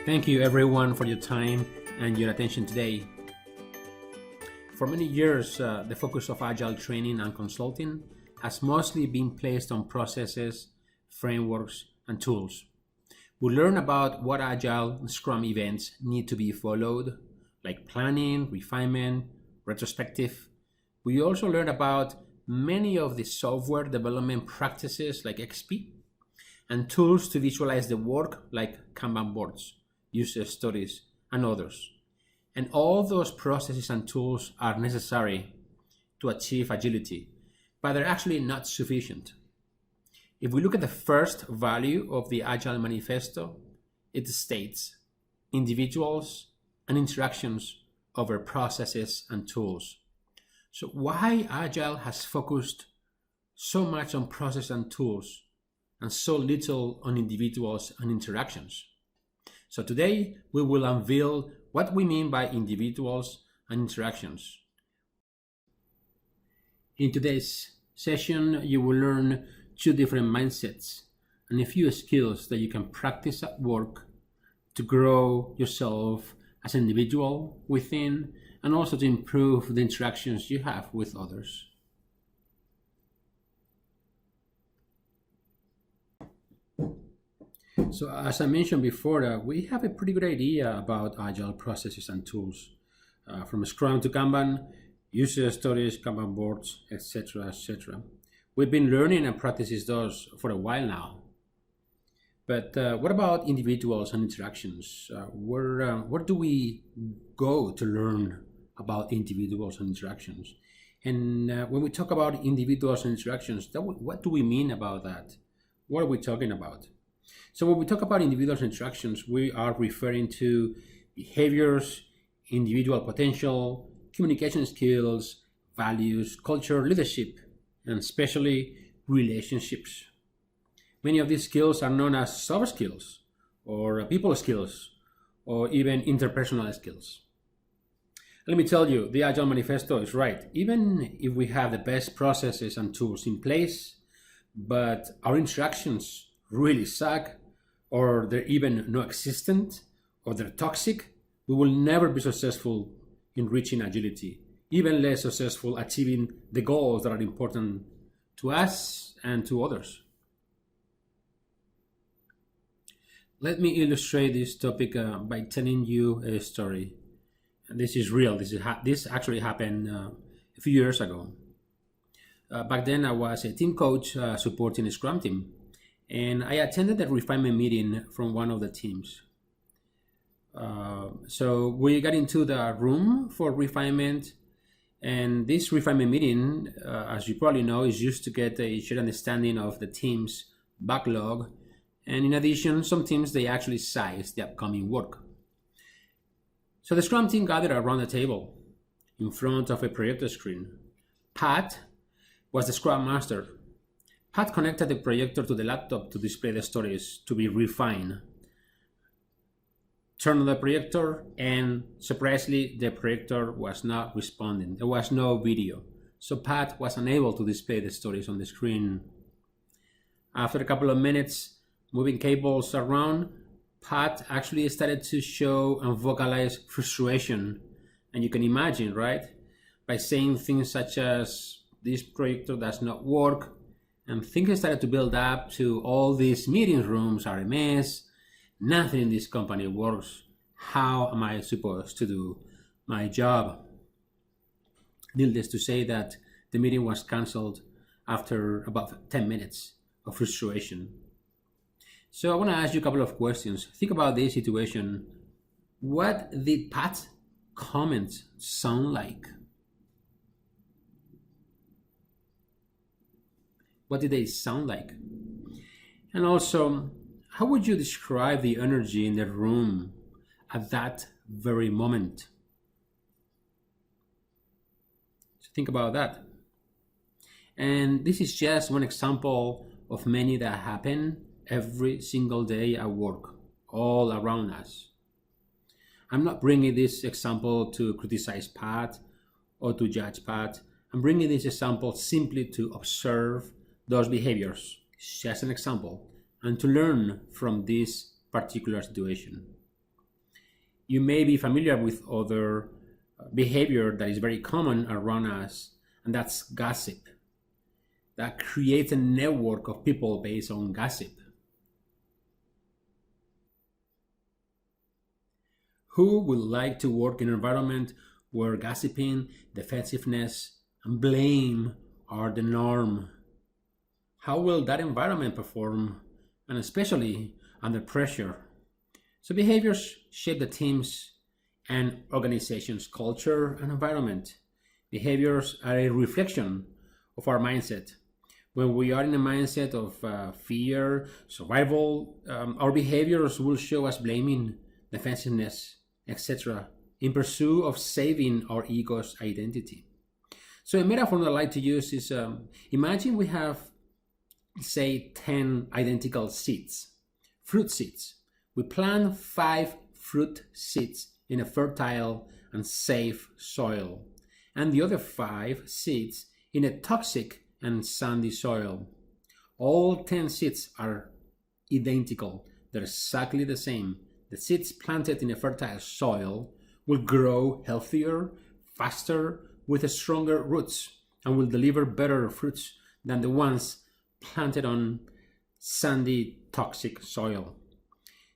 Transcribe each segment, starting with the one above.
Thank you everyone for your time and your attention today. For many years, the focus of Agile training and consulting has mostly been placed on processes, frameworks, and tools. We learn about what Agile and Scrum events need to be followed, like planning, refinement, retrospective. We also learn about many of the software development practices like XP and tools to visualize the work like Kanban boards, user stories, and others. And all those processes and tools are necessary to achieve agility, but they're actually not sufficient. If we look at the first value of the Agile Manifesto, it states individuals and interactions over processes and tools. So why Agile has focused so much on process and tools and so little on individuals and interactions? So today we will unveil what we mean by individuals and interactions. In today's session, you will learn two different mindsets and a few skills that you can practice at work to grow yourself as an individual within and also to improve the interactions you have with others. So as I mentioned before, we have a pretty good idea about Agile processes and tools, from Scrum to Kanban, user stories, Kanban boards, etc., etc. We've been learning and practicing those for a while now. But what about individuals and interactions? Where do we go to learn about individuals and interactions? And when we talk about individuals and interactions, what do we mean about that? What are we talking about? So when we talk about individuals and interactions, we are referring to behaviors, individual potential, communication skills, values, culture, leadership, and especially relationships. Many of these skills are known as soft skills or people skills or even interpersonal skills. Let me tell you, the Agile Manifesto is right. Even if we have the best processes and tools in place, but our interactions really suck, or they're even non-existent, or they're toxic, we will never be successful in reaching agility, even less successful achieving the goals that are important to us and to others. Let me illustrate this topic by telling you a story. And this is real. This actually happened a few years ago. Back then, I was a team coach supporting a Scrum team, and I attended a refinement meeting from one of the teams. So we got into the room for refinement, and this refinement meeting, as you probably know, is used to get a shared understanding of the team's backlog. And in addition, some teams, they actually size the upcoming work. So the Scrum team gathered around the table in front of a projector screen. Pat was the Scrum Master. Pat connected the projector to the laptop to display the stories to be refined. Turned on the projector, and surprisingly, the projector was not responding. There was no video. So Pat was unable to display the stories on the screen. After a couple of minutes, moving cables around, Pat actually started to show and vocalize frustration. And you can imagine, right? By saying things such as, this projector does not work, and things started to build up to all these meeting rooms are a mess, nothing in this company works, how am I supposed to do my job? Needless to say that the meeting was canceled after about 10 minutes of frustration. So I want to ask you a couple of questions. Think about this situation. What did Pat's comments sound like? What did they sound like? And also, how would you describe the energy in the room at that very moment? So think about that. And this is just one example of many that happen every single day at work, all around us. I'm not bringing this example to criticize Pat or to judge Pat. I'm bringing this example simply to observe those behaviors, just an example, and to learn from this particular situation. You may be familiar with other behavior that is very common around us, and that's gossip. That creates a network of people based on gossip. Who would like to work in an environment where gossiping, defensiveness, and blame are the norm? How will that environment perform, and especially under pressure? So behaviors shape the team's and organization's culture and environment. Behaviors are a reflection of our mindset. When we are in a mindset of fear, survival, our behaviors will show us blaming, defensiveness, etc., in pursuit of saving our ego's identity. So a metaphor that I like to use is imagine we have, say, 10 identical seeds, fruit seeds. We plant 5 fruit seeds in a fertile and safe soil, and the other 5 seeds in a toxic and sandy soil. All 10 seeds are identical. They're exactly the same. The seeds planted in a fertile soil will grow healthier, faster, with stronger roots, and will deliver better fruits than the ones planted on sandy, toxic soil.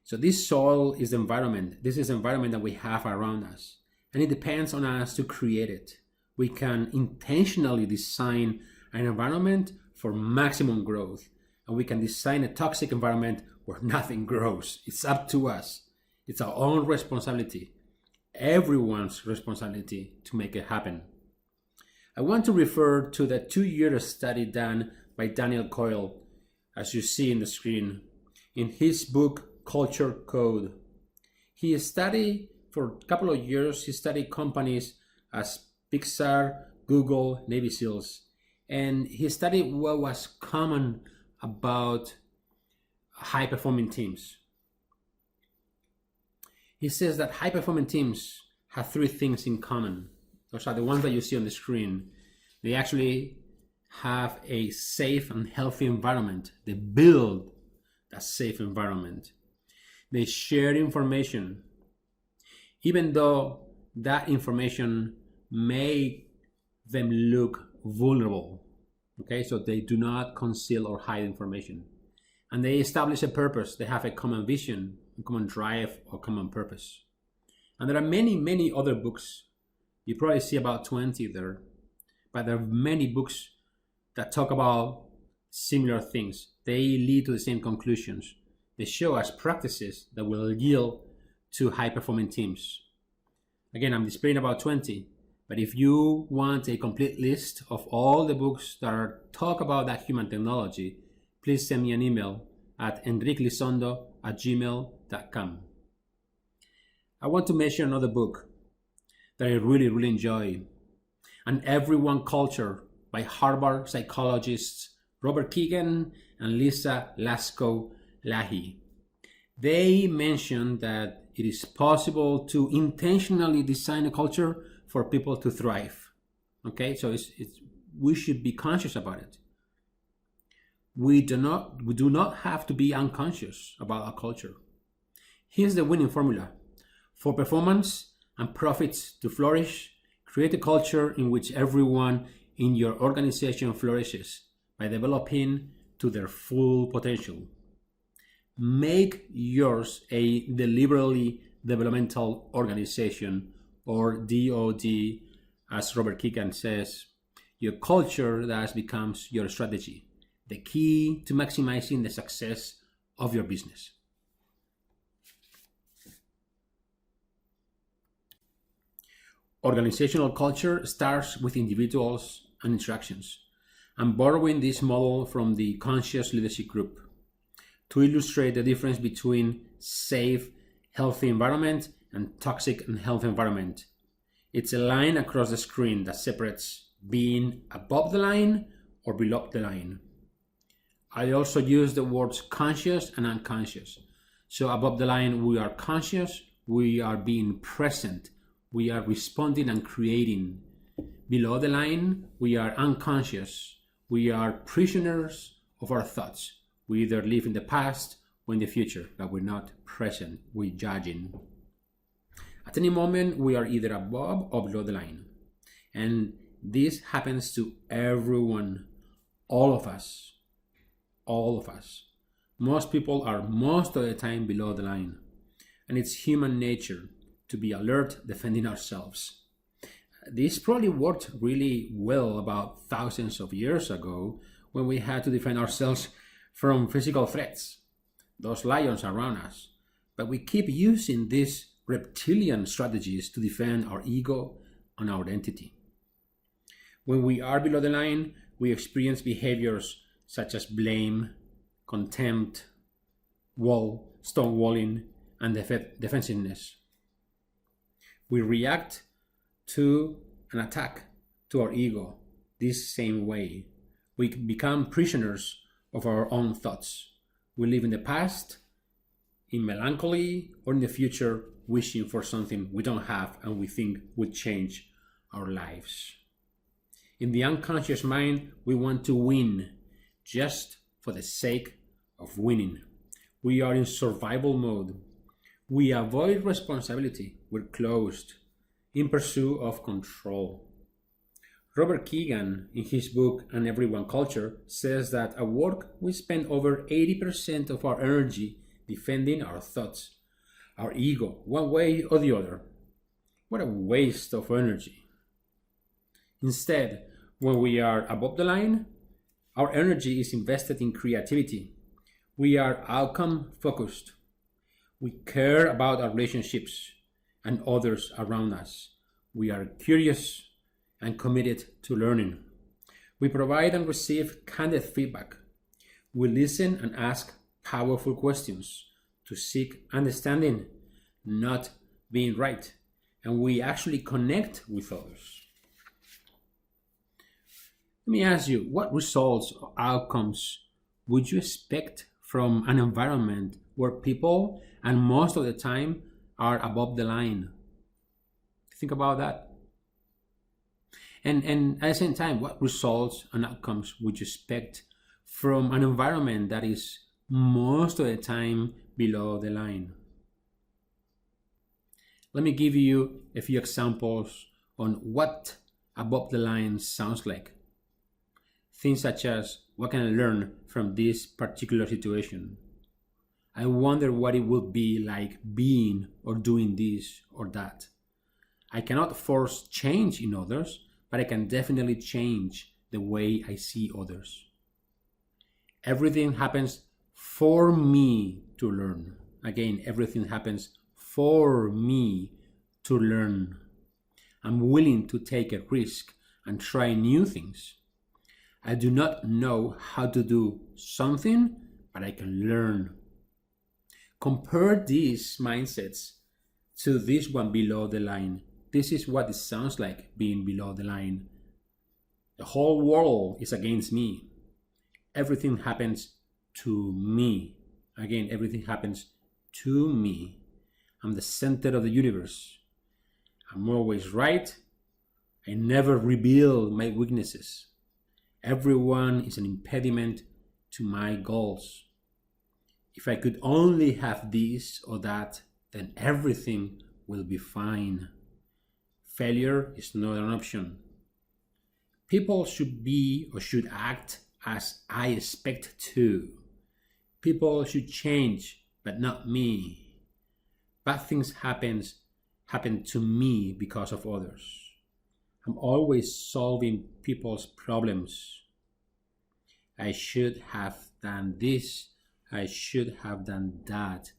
So this soil is the environment. This is the environment that we have around us, and it depends on us to create it. We can intentionally design an environment for maximum growth, and we can design a toxic environment where nothing grows. It's up to us. It's our own responsibility, everyone's responsibility to make it happen. I want to refer to the 2-year study done by Daniel Coyle, as you see in the screen, in his book, Culture Code. He studied for a couple of years, he studied companies as Pixar, Google, Navy SEALs, and he studied what was common about high-performing teams. He says that high-performing teams have 3 things in common. Those are the ones that you see on the screen. They actually have a safe and healthy environment. They build that safe environment. They share information, even though that information may them look vulnerable. Okay, so they do not conceal or hide information. And they establish a purpose. They have a common vision, a common drive, or common purpose. And there are many, many other books. You probably see about 20 there. But there are many books that talk about similar things. They lead to the same conclusions. They show us practices that will yield to high-performing teams. Again, I'm displaying about 20, but if you want a complete list of all the books that talk about that human technology, please send me an email at enriclisondo@gmail.com. I want to mention another book that I really, really enjoy, An Everyone Culture by Harvard psychologists Robert Keegan and Lisa Lasko-Lahi. They mention that it is possible to intentionally design a culture for people to thrive. Okay, so we should be conscious about it. We do not have to be unconscious about our culture. Here's the winning formula. For performance and profits to flourish, create a culture in which everyone in your organization flourishes by developing to their full potential. Make yours a deliberately developmental organization, or DOD, as Robert Keegan says. Your culture thus becomes your strategy, the key to maximizing the success of your business. Organizational culture starts with individuals and interactions. I'm borrowing this model from the Conscious Leadership Group to illustrate the difference between safe, healthy environment and toxic and healthy environment. It's a line across the screen that separates being above the line or below the line. I also use the words conscious and unconscious. So above the line, we are conscious, we are being present, we are responding and creating. Below the line, we are unconscious, we are prisoners of our thoughts. We either live in the past or in the future, but we're not present, we're judging. At any moment, we are either above or below the line. And this happens to everyone, all of us, all of us. Most people are most of the time below the line. And it's human nature to be alert, defending ourselves. This probably worked really well about thousands of years ago when we had to defend ourselves from physical threats, those lions around us. But we keep using these reptilian strategies to defend our ego and our identity. When we are below the line, we experience behaviors such as blame, contempt, stonewalling, and defensiveness. We react to an attack to our ego this same way. We become prisoners of our own thoughts. We live in the past, in melancholy, or in the future, wishing for something we don't have and we think would change our lives. In the unconscious mind, we want to win just for the sake of winning. We are in survival mode. We avoid responsibility. We're closed, in pursuit of control. Robert Keegan, in his book An Everyone Culture, says that at work we spend over 80% of our energy defending our thoughts, our ego, one way or the other. What a waste of energy. Instead, when we are above the line, our energy is invested in creativity. We are outcome focused. We care about our relationships and others around us. We are curious and committed to learning. We provide and receive candid feedback. We listen and ask powerful questions to seek understanding, not being right. And we actually connect with others. Let me ask you, what results or outcomes would you expect from an environment where people, and most of the time, are above the line? Think about that. And at the same time, what results and outcomes would you expect from an environment that is most of the time below the line? Let me give you a few examples on what above the line sounds like. Things such as, what can I learn from this particular situation? I wonder what it would be like being or doing this or that. I cannot force change in others, but I can definitely change the way I see others. Everything happens for me to learn. Again, everything happens for me to learn. I'm willing to take a risk and try new things. I do not know how to do something, but I can learn. Compare these mindsets to this one below the line. This is what it sounds like being below the line. The whole world is against me. Everything happens to me. Again, everything happens to me. I'm the center of the universe. I'm always right. I never reveal my weaknesses. Everyone is an impediment to my goals. If I could only have this or that, then everything will be fine. Failure is not an option. People should be or should act as I expect to. People should change, but not me. Bad things happen to me because of others. I'm always solving people's problems. I should have done this. I should have done that.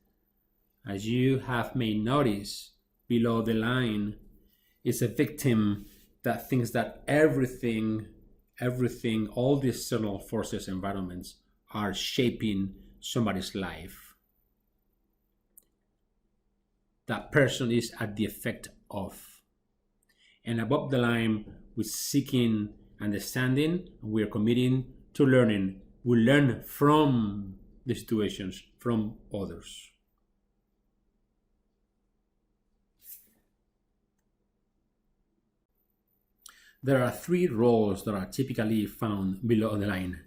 As you have may notice, below the line is a victim that thinks that everything, all the external forces, environments are shaping somebody's life. That person is at the effect of. And above the line, we're seeking understanding, and we're committing to learning. We learn from the situations, from others. There are 3 roles that are typically found below the line.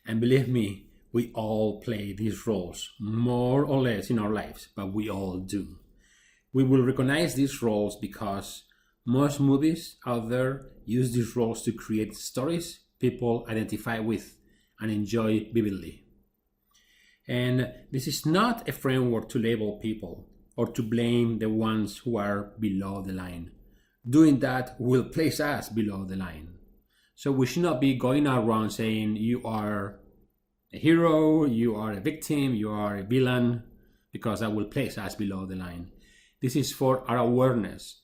And believe me, we all play these roles, more or less in our lives, but we all do. We will recognize these roles because most movies out there use these roles to create stories people identify with and enjoy vividly. And this is not a framework to label people or to blame the ones who are below the line. Doing that will place us below the line. So we should not be going around saying you are a hero, you are a victim, you are a villain, because that will place us below the line. This is for our awareness,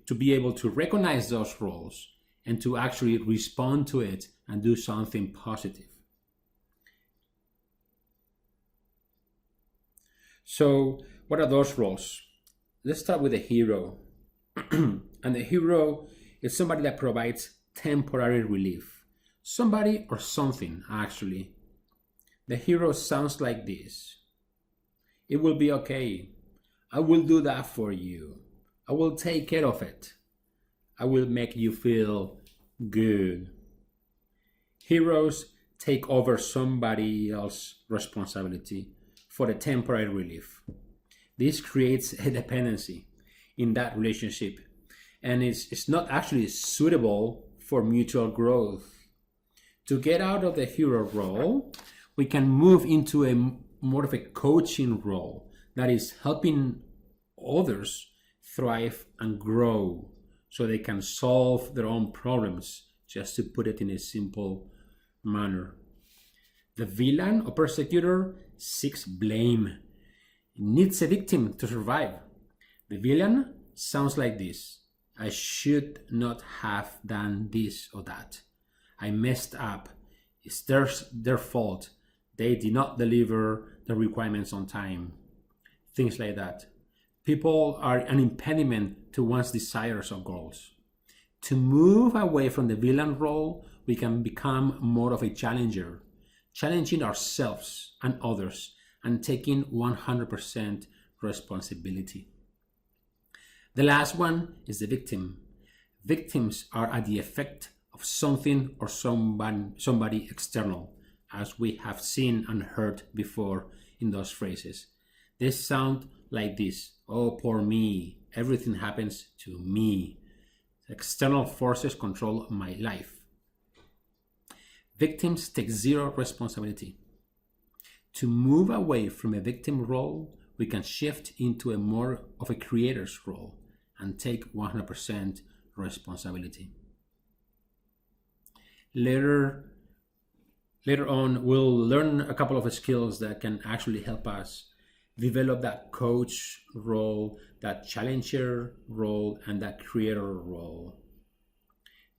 to be able to recognize those roles and to actually respond to it and do something positive. So, what are those roles? Let's start with the hero. And the hero is somebody that provides temporary relief. Somebody or something, actually. The hero sounds like this. It will be okay. I will do that for you. I will take care of it. I will make you feel good. Heroes take over somebody else's responsibility for the temporary relief. This creates a dependency in that relationship, and it's not actually suitable for mutual growth. To get out of the hero role, we can move into a more of a coaching role that is helping others thrive and grow so they can solve their own problems, just to put it in a simple manner. The villain or persecutor seeks blame, needs a victim to survive. The villain sounds like this. I should not have done this or that. I messed up. It's their fault. They did not deliver the requirements on time. Things like that. People are an impediment to one's desires or goals. To move away from the villain role, we can become more of a challenger, challenging ourselves and others and taking 100% responsibility. The last one is the victim. Victims are at the effect of something or somebody external, as we have seen and heard before in those phrases. They sound like this. Oh, poor me. Everything happens to me. External forces control my life. Victims take zero responsibility. To move away from a victim role, we can shift into a more of a creator's role and take 100% responsibility. Later on, we'll learn a couple of skills that can actually help us develop that coach role, that challenger role, and that creator role.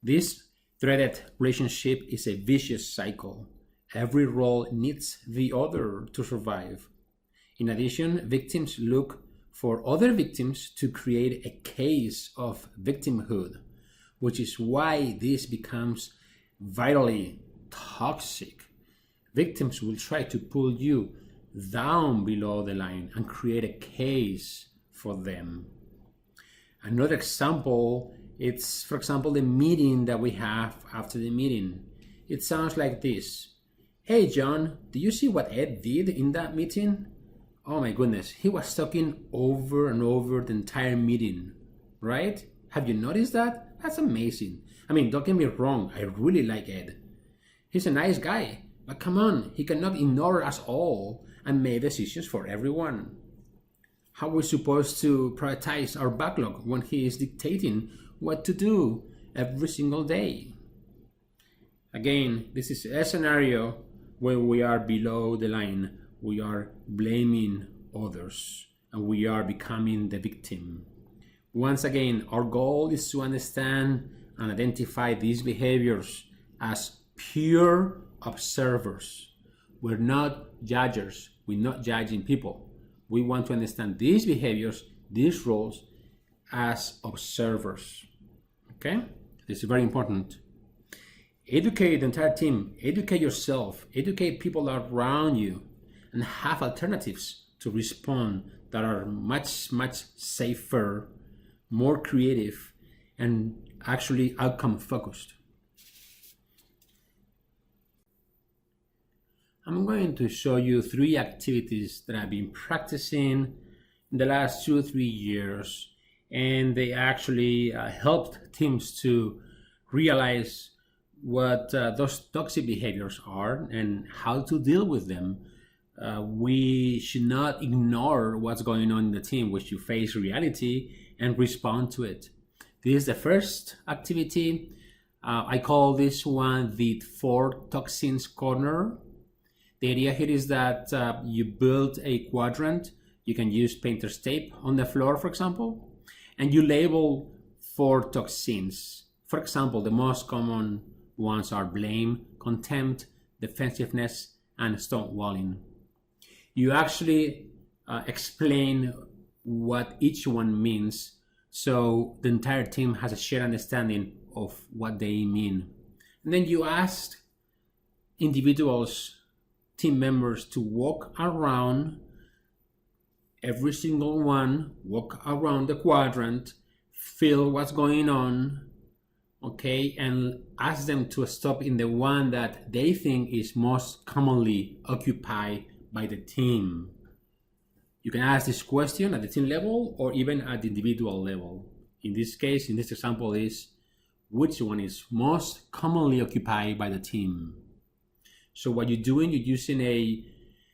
This threaded relationship is a vicious cycle. Every role needs the other to survive. In addition, victims look for other victims to create a case of victimhood, which is why this becomes vitally toxic. Victims will try to pull you down below the line and create a case for them. Another example, it's, for example, the meeting that we have after the meeting. It sounds like this. Hey, John, do you see what Ed did in that meeting? Oh my goodness, he was talking over and over the entire meeting, right? Have you noticed that? That's amazing. I mean, don't get me wrong, I really like Ed. He's a nice guy, but come on, he cannot ignore us all and make decisions for everyone. How are we supposed to prioritize our backlog when he is dictating what to do every single day? Again, this is a scenario where we are below the line. We are blaming others and we are becoming the victim. Once again, our goal is to understand and identify these behaviors as pure observers. We're not judges. We're not judging people. We want to understand these behaviors, these roles, as observers. Okay? This is very important. Educate the entire team. Educate yourself. Educate people around you. And have alternatives to respond that are much, much safer, more creative, and actually outcome focused. I'm going to show you 3 activities that I've been practicing in the last 2 or 3 years, and they actually helped teams to realize what those toxic behaviors are and how to deal with them. We should not ignore what's going on in the team. We should face reality and respond to it. This is the first activity. I call this one the 4 toxins corner. The idea here is that you build a quadrant. You can use painter's tape on the floor, for example, and you label 4 toxins. For example, the most common ones are blame, contempt, defensiveness, and stonewalling. You actually explain what each one means, so the entire team has a shared understanding of what they mean. And then you ask individuals, team members, to walk around every single one, walk around the quadrant, feel what's going on, okay, and ask them to stop in the one that they think is most commonly occupied by the team. You can ask this question at the team level or even at the individual level. In this case, in this example, is which one is most commonly occupied by the team. So what you're doing, you're using a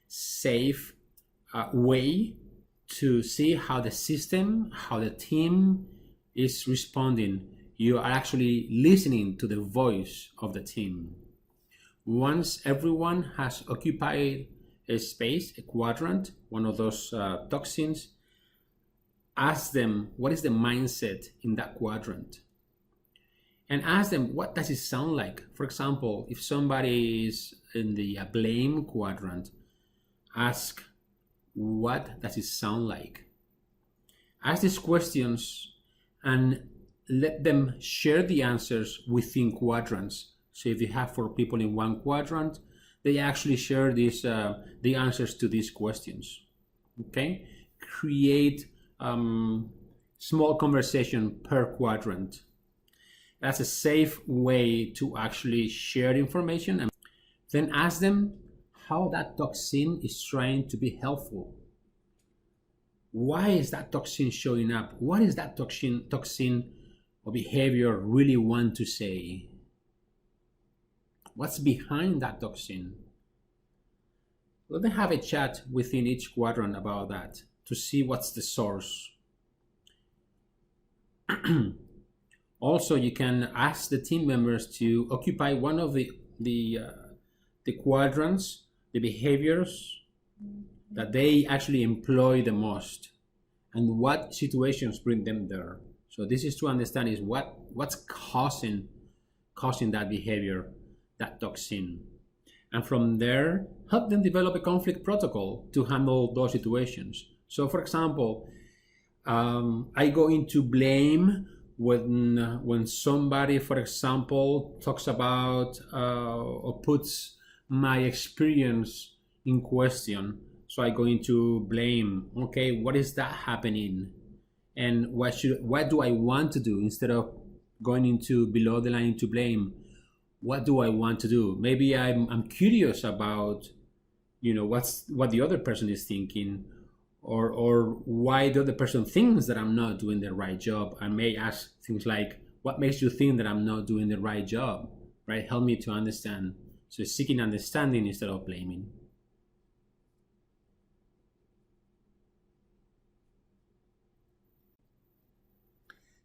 safe way to see how the system, how the team is responding. You are actually listening to the voice of the team. Once everyone has occupied a space, a quadrant, one of those toxins, ask them what is the mindset in that quadrant. And ask them, what does it sound like? For example, if somebody is in the blame quadrant, ask, what does it sound like? Ask these questions and let them share the answers within quadrants. So if you have 4 people in one quadrant, they actually share these the answers to these questions. Okay? Create small conversation per quadrant. That's a safe way to actually share information. And then ask them how that toxin is trying to be helpful. Why is that toxin showing up? What is that toxin or behavior really want to say? What's behind that toxin? Let them have a chat within each quadrant about that to see what's the source. Also, you can ask the team members to occupy one of the quadrants, the behaviors that they actually employ the most, and what situations bring them there. So this is to understand is what's causing that behavior, that toxin. And from there, help them develop a conflict protocol to handle those situations. So for example, I go into blame when somebody, for example, talks about or puts my experience in question. So I go into blame. Okay, what is that happening? And what do I want to do instead of going into below the line into blame? What do I want to do? Maybe I'm curious about, what the other person is thinking, or why the other person thinks that I'm not doing the right job. I may ask things like, what makes you think that I'm not doing the right job? Right? Help me to understand. So seeking understanding instead of blaming.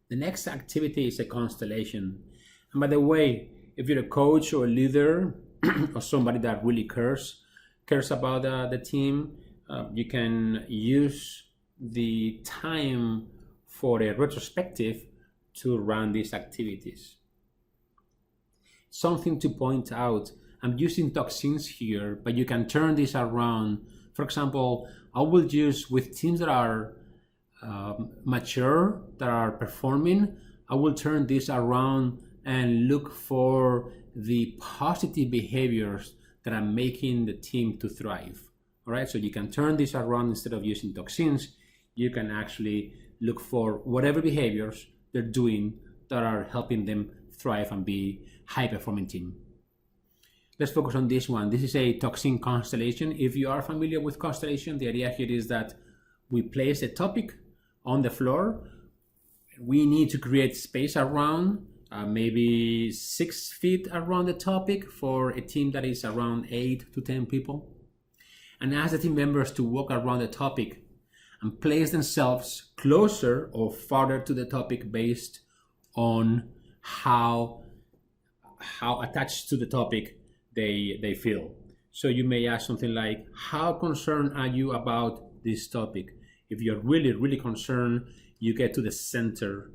The next activity is a constellation. And by the way, if you're a coach or a leader or somebody that really cares about the team, you can use the time for a retrospective to run these activities. Something to point out, I'm using toxins here, but you can turn this around. For example, I will use with teams that are mature, that are performing, I will turn this around and look for the positive behaviors that are making the team to thrive. All right, so you can turn this around. Instead of using toxins, you can actually look for whatever behaviors they're doing that are helping them thrive and be high-performing team. Let's focus on this one. This is a toxin constellation. If you are familiar with constellation, the idea here is that We place a topic on the floor. We need to create space around, maybe 6 feet around the topic for a team that is around 8 to 10 people. And ask the team members to walk around the topic and place themselves closer or farther to the topic based on how attached to the topic they feel. So you may ask something like, how concerned are you about this topic? If you're really, really concerned, you get to the center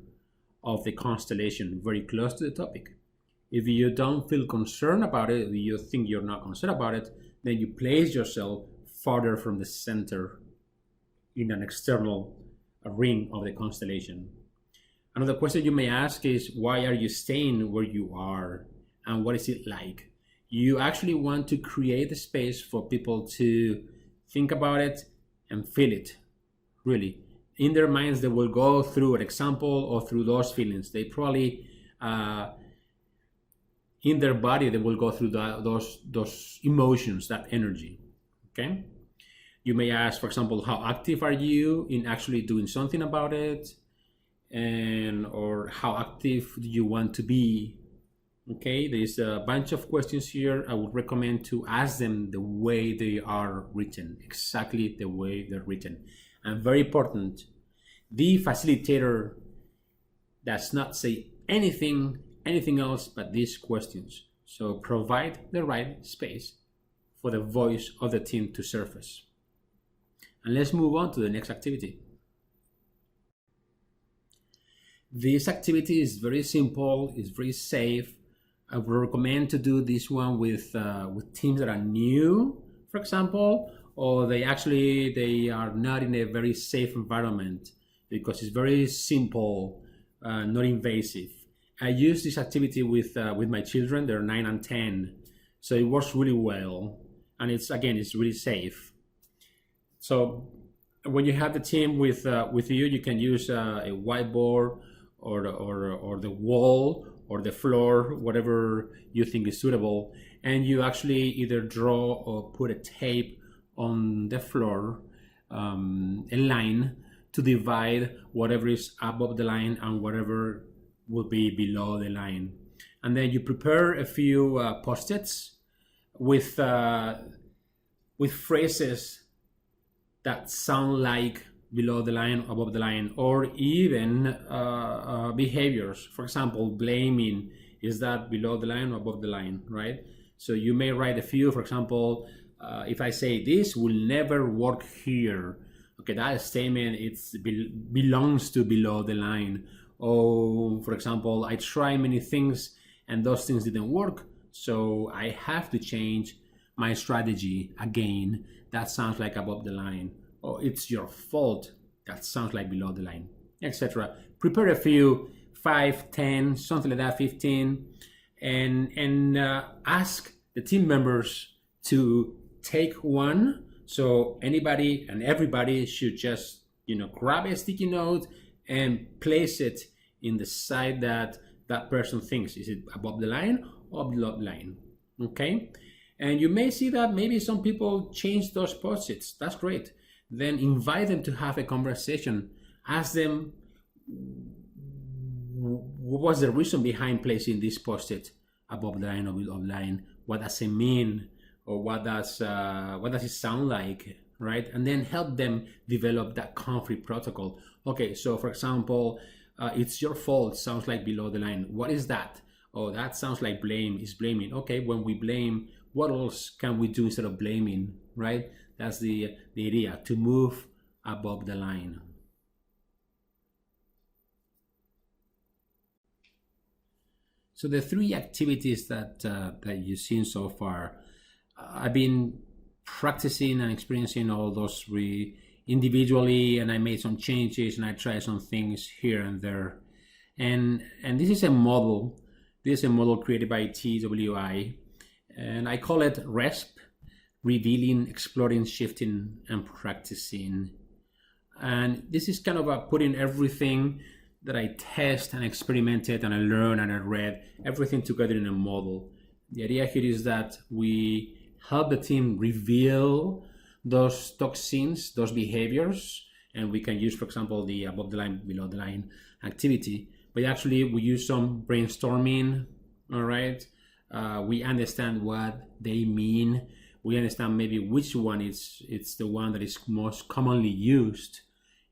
of the constellation, very close to the topic. If you don't feel concerned about it, if you think you're not concerned about it, then you place yourself farther from the center in an external ring of the constellation. Another question you may ask is, why are you staying where you are? And what is it like? You actually want to create a space for people to think about it and feel it, really. In their minds, they will go through an example or through those feelings. They probably, in their body, they will go through those emotions, that energy, okay? You may ask, for example, how active are you in actually doing something about it? Or how active do you want to be? Okay, there's a bunch of questions here. I would recommend to ask them the way they are written, exactly the way they're written. And very important, the facilitator does not say anything else but these questions. So provide the right space for the voice of the team to surface. And let's move on to the next activity. This activity is very simple, it's very safe. I would recommend to do this one with teams that are new, for example, or they are not in a very safe environment, because it's very simple, not invasive. I use this activity with my children. They're 9 and 10, so it works really well, and it's really safe. So when you have the team with you, you can use a whiteboard or the wall or the floor, whatever you think is suitable, and you actually either draw or put a tape on the floor, a line to divide whatever is above the line and whatever will be below the line. And then you prepare a few post-its with phrases that sound like below the line, above the line, or even behaviors. For example, blaming, is that below the line or above the line, right? So you may write a few. For example, if I say, this will never work here, okay, that statement belongs to below the line. Or for example, I try many things and those things didn't work, so I have to change my strategy again. That sounds like above the line. Or it's your fault, that sounds like below the line, etc. Prepare a few, 5, 10, something like that, 15, and ask the team members to take one. So anybody and everybody should just grab a sticky note and place it in the side that person thinks. Is it above the line or below the line? Okay, and you may see that maybe some people change those post-its. That's great. Then invite them to have a conversation. Ask them, what was the reason behind placing this post-it above the line or below the line? What does it mean? Or what does it sound like, right? And then help them develop that conflict protocol. Okay, so for example, it's your fault, sounds like below the line. What is that? Oh, that sounds like blame, is blaming. Okay, when we blame, what else can we do instead of blaming, right? That's the idea, to move above the line. So the 3 activities that you've seen so far, I've been practicing and experiencing all those 3 individually, and I made some changes and I tried some things here and there. And this is a model. This is a model created by TWI, and I call it RESP. Revealing, exploring, shifting, and practicing. And this is kind of putting everything that I test and experimented and I learned and I read, everything together in a model. The idea here is that we help the team reveal those toxins, those behaviors, and we can use, for example, the above the line, below the line activity. But actually, we use some brainstorming. All right, we understand what they mean. We understand maybe which one it's the one that is most commonly used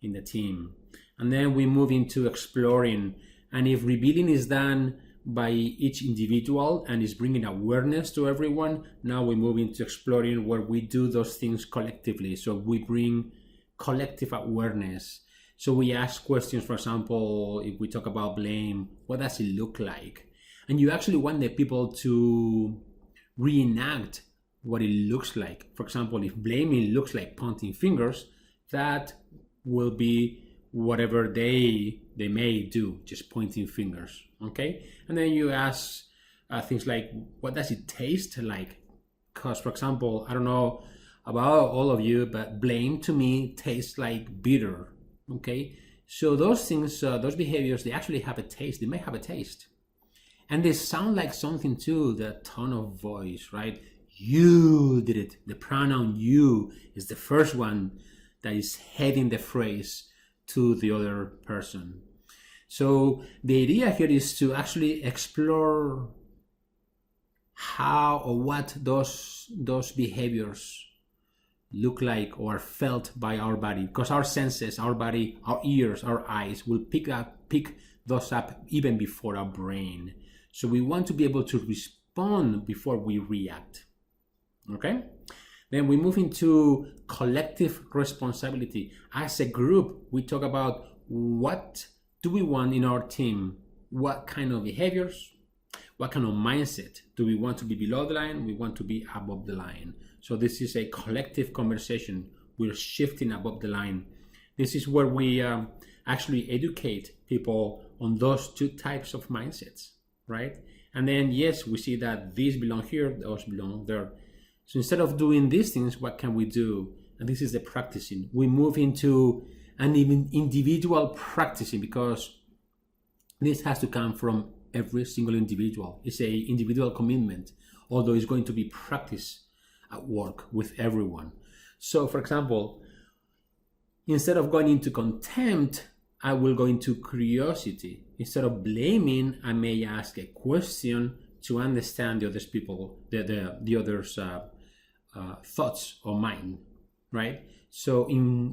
in the team, and then we move into exploring. And if revealing is done by each individual and is bringing awareness to everyone, now we move into exploring, where we do those things collectively. So we bring collective awareness. So we ask questions. For example, if we talk about blame, what does it look like? And you actually want the people to reenact what it looks like. For example, if blaming looks like pointing fingers, that will be whatever they may do, just pointing fingers. Okay, and then you ask things like, what does it taste like? Because, for example, I don't know about all of you, but blame to me tastes like bitter. Okay, so those things, those behaviors, they actually have a taste. They may have a taste, and they sound like something too. The tone of voice, right? You did it. The pronoun you is the first one that is heading the phrase to the other person. So the idea here is to actually explore how or what those behaviors look like or felt by our body, because our senses, our body, our ears, our eyes will pick those up even before our brain. So we want to be able to respond before we react. Okay? Then we move into collective responsibility. As a group, we talk about what do we want in our team? What kind of behaviors? What kind of mindset? Do we want to be below the line? We want to be above the line. So this is a collective conversation. We're shifting above the line. This is where we actually educate people on those two types of mindsets, right? And then, yes, we see that these belong here, those belong there. So instead of doing these things, what can we do? And this is the practicing. We move into an individual practicing, because this has to come from every single individual. It's a individual commitment, although it's going to be practice at work with everyone. So, for example, instead of going into contempt, I will go into curiosity. Instead of blaming, I may ask a question to understand the other's people, the other's thoughts or mind, right? So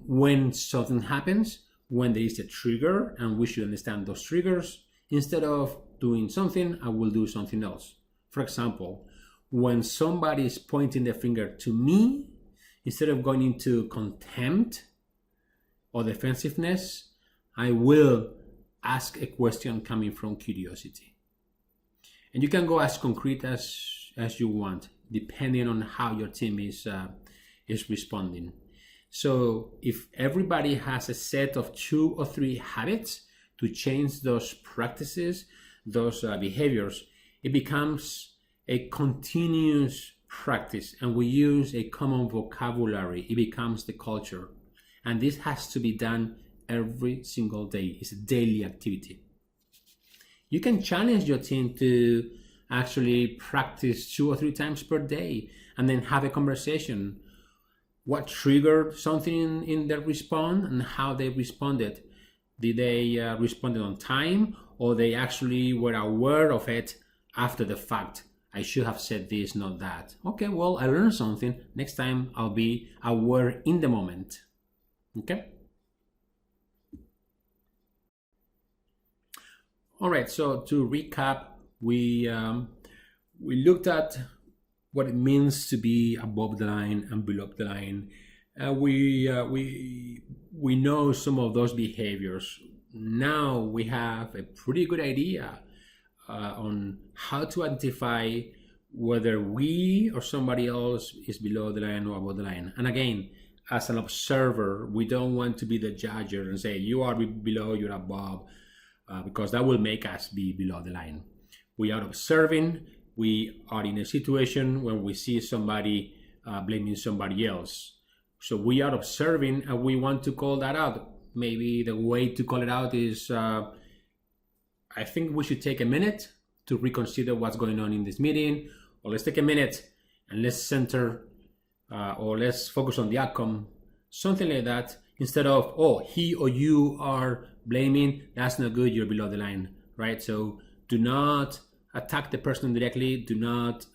when something happens, when there is a trigger, and we should understand those triggers, instead of doing something, I will do something else. For example, when somebody is pointing the finger to me, instead of going into contempt or defensiveness, I will ask a question coming from curiosity. And you can go as concrete as you want, depending on how your team is responding. So if everybody has a set of 2 or 3 habits to change those practices, those behaviors, it becomes a continuous practice, and we use a common vocabulary. It becomes the culture, and this has to be done every single day. It's a daily activity. You can challenge your team to actually practice 2 or 3 times per day, and then have a conversation. What triggered something in their response and how they responded. Did they respond on time, or they actually were aware of it after the fact? I should have said this, not that. Okay, well, I learned something. Next time I'll be aware in the moment. Okay? All right, so to recap, we looked at what it means to be above the line and below the line. We know some of those behaviors. Now we have a pretty good idea on how to identify whether we or somebody else is below the line or above the line. And again, as an observer, we don't want to be the judger and say, you are below, you're above, because that will make us be below the line. We are observing. We are in a situation when we see somebody blaming somebody else. So we are observing, and we want to call that out. Maybe the way to call it out is, I think we should take a minute to reconsider what's going on in this meeting, or let's take a minute and let's center, or let's focus on the outcome, something like that. Instead of, oh, he or you are blaming, that's not good, you're below the line, right? So do not attack the person directly, do not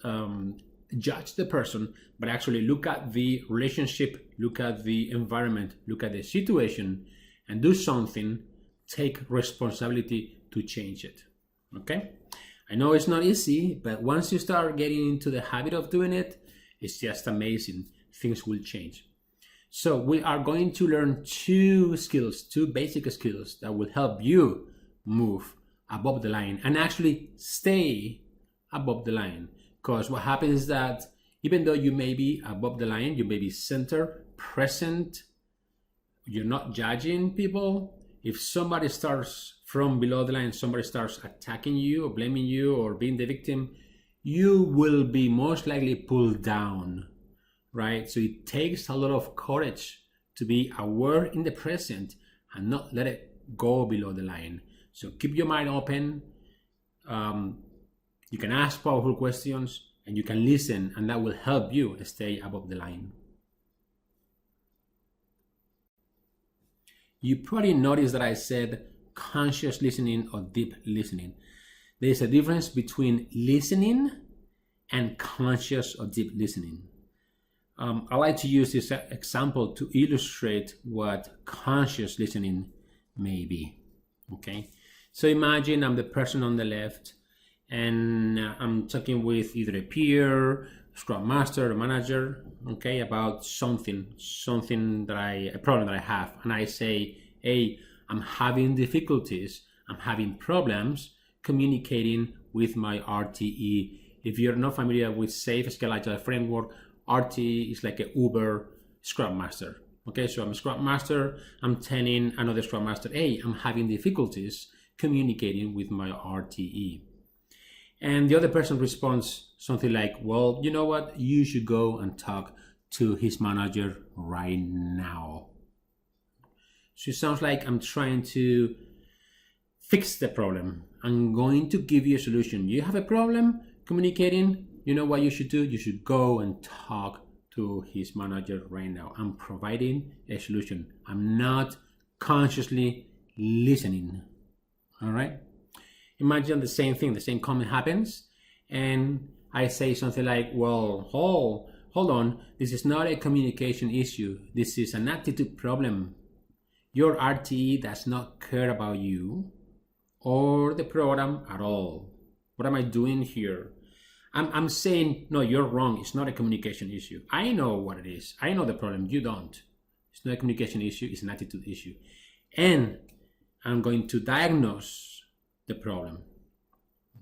judge the person, but actually look at the relationship, look at the environment, look at the situation, and do something, take responsibility to change it, okay? I know it's not easy, but once you start getting into the habit of doing it, it's just amazing. Things will change. So we are going to learn two basic skills that will help you move above the line and actually stay above the line. Because what happens is that even though you may be above the line, you may be center, present, you're not judging people. If somebody starts from below the line, somebody starts attacking you or blaming you or being the victim, you will be most likely pulled down, right? So it takes a lot of courage to be aware in the present and not let it go below the line. So keep your mind open. You can ask powerful questions and you can listen, and that will help you stay above the line. You probably noticed that I said conscious listening or deep listening. There is a difference between listening and conscious or deep listening. I like to use this example to illustrate what conscious listening may be. Okay, so imagine I'm the person on the left and I'm talking with either a peer, scrum master, or manager, okay, about something that a problem that I have, and I say, hey, I'm having difficulties, I'm having problems communicating with my RTE. If you're not familiar with Safe Scale Agile framework, RTE is like a Uber Scrum Master. Okay, so I'm a Scrum Master, I'm telling another Scrum Master, hey, I'm having difficulties communicating with my RTE. And the other person responds something like, well, you know what? You should go and talk to his manager right now. So it sounds like I'm trying to fix the problem. I'm going to give you a solution. You have a problem communicating? You know what you should do? You should go and talk to his manager right now. I'm providing a solution. I'm not consciously listening. All right? Imagine the same thing, the same comment happens, and I say something like, well, hold on, this is not a communication issue. This is an attitude problem. Your RTE does not care about you or the program at all. What am I doing here? I'm saying, no, you're wrong. It's not a communication issue. I know what it is. I know the problem. You don't. It's not a communication issue. It's an attitude issue. And I'm going to diagnose the problem.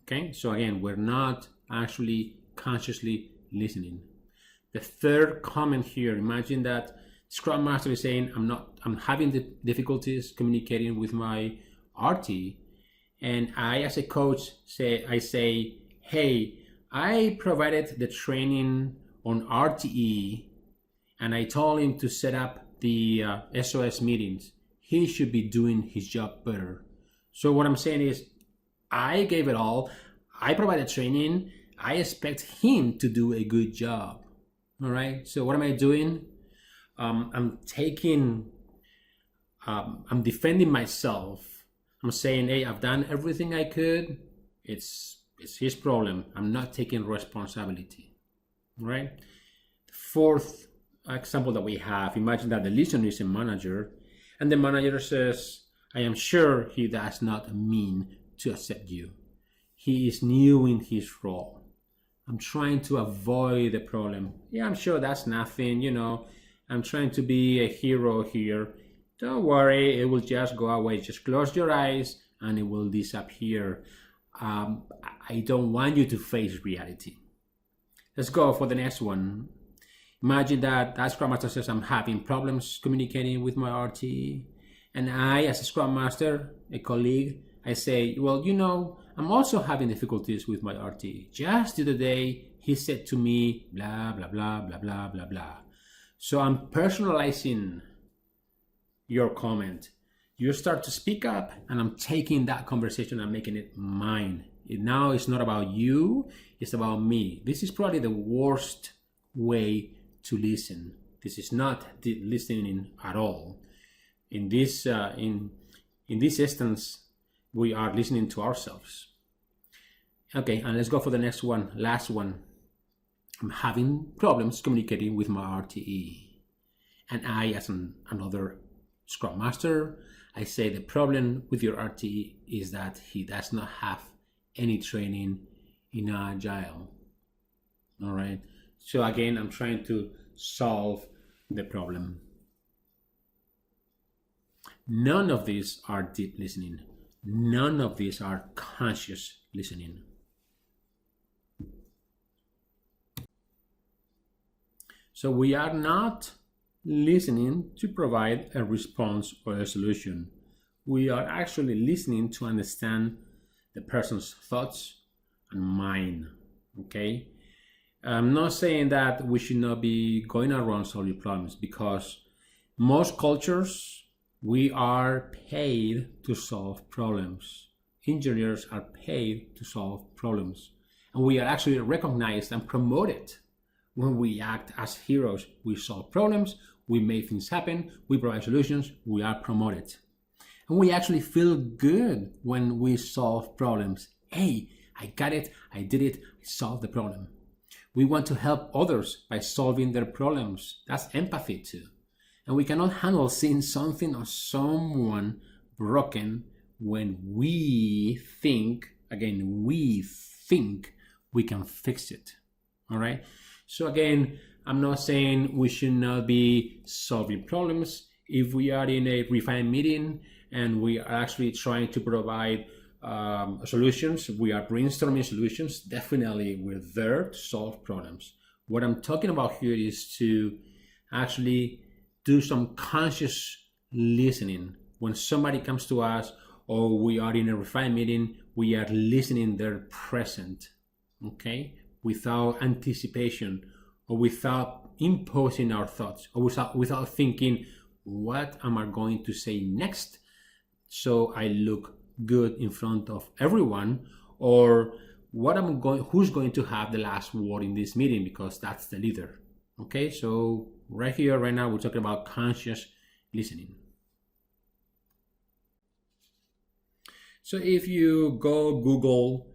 Okay, so again, we're not actually consciously listening. The third comment here, imagine that Scrum Master is saying, I'm having the difficulties communicating with my RT, and I, as a coach, say, hey, I provided the training on RTE, and I told him to set up the SOS meetings. He should be doing his job better. So what I'm saying is, I gave it all. I provided training. I expect him to do a good job. All right. So what am I doing? I'm defending myself. I'm saying, hey, I've done everything I could. It's his problem. I'm not taking responsibility. All right. The fourth example that we have, imagine that the listener is a manager, and the manager says, I am sure he does not mean to accept you. He is new in his role. I'm trying to avoid the problem. Yeah, I'm sure that's nothing, I'm trying to be a hero here. Don't worry, it will just go away. Just close your eyes and it will disappear. I don't want you to face reality. Let's go for the next one. Imagine that Scrum Master says, I'm having problems communicating with my RT. And I, as a Scrum Master, a colleague, I say, well, I'm also having difficulties with my RT. Just the other day, he said to me, blah, blah, blah, blah, blah, blah, blah. So I'm personalizing your comment. You start to speak up, and I'm taking that conversation and making it mine. Now it's not about you, it's about me. This is probably the worst way to listen. This is not listening at all. In this in this instance, we are listening to ourselves. Okay, and let's go for the next one, last one. I'm having problems communicating with my RTE. And I, as another Scrum Master, I say the problem with your RTE is that he does not have any training in Agile. All right. So again, I'm trying to solve the problem. None of these are deep listening. None of these are conscious listening. So we are not listening to provide a response or a solution. We are actually listening to understand the person's thoughts and mind. Okay? I'm not saying that we should not be going around solving problems, because most cultures, we are paid to solve problems. Engineers are paid to solve problems. And we are actually recognized and promoted when we act as heroes. We solve problems, we make things happen, we provide solutions, we are promoted. And we actually feel good when we solve problems. Hey, I got it, I did it, I solved the problem. We want to help others by solving their problems. That's empathy too. And we cannot handle seeing something or someone broken when we think we can fix it. All right. So again, I'm not saying we should not be solving problems. If we are in a refined meeting and we are actually trying to provide solutions, we are brainstorming solutions, definitely we're there to solve problems. What I'm talking about here is to actually do some conscious listening. When somebody comes to us or we are in a refined meeting, we are listening, they're present, okay? Without anticipation or without imposing our thoughts or without thinking, what am I going to say next so I look good in front of everyone, or who's going to have the last word in this meeting because that's the leader. Okay, so right here, right now, we're talking about conscious listening. So if you go Google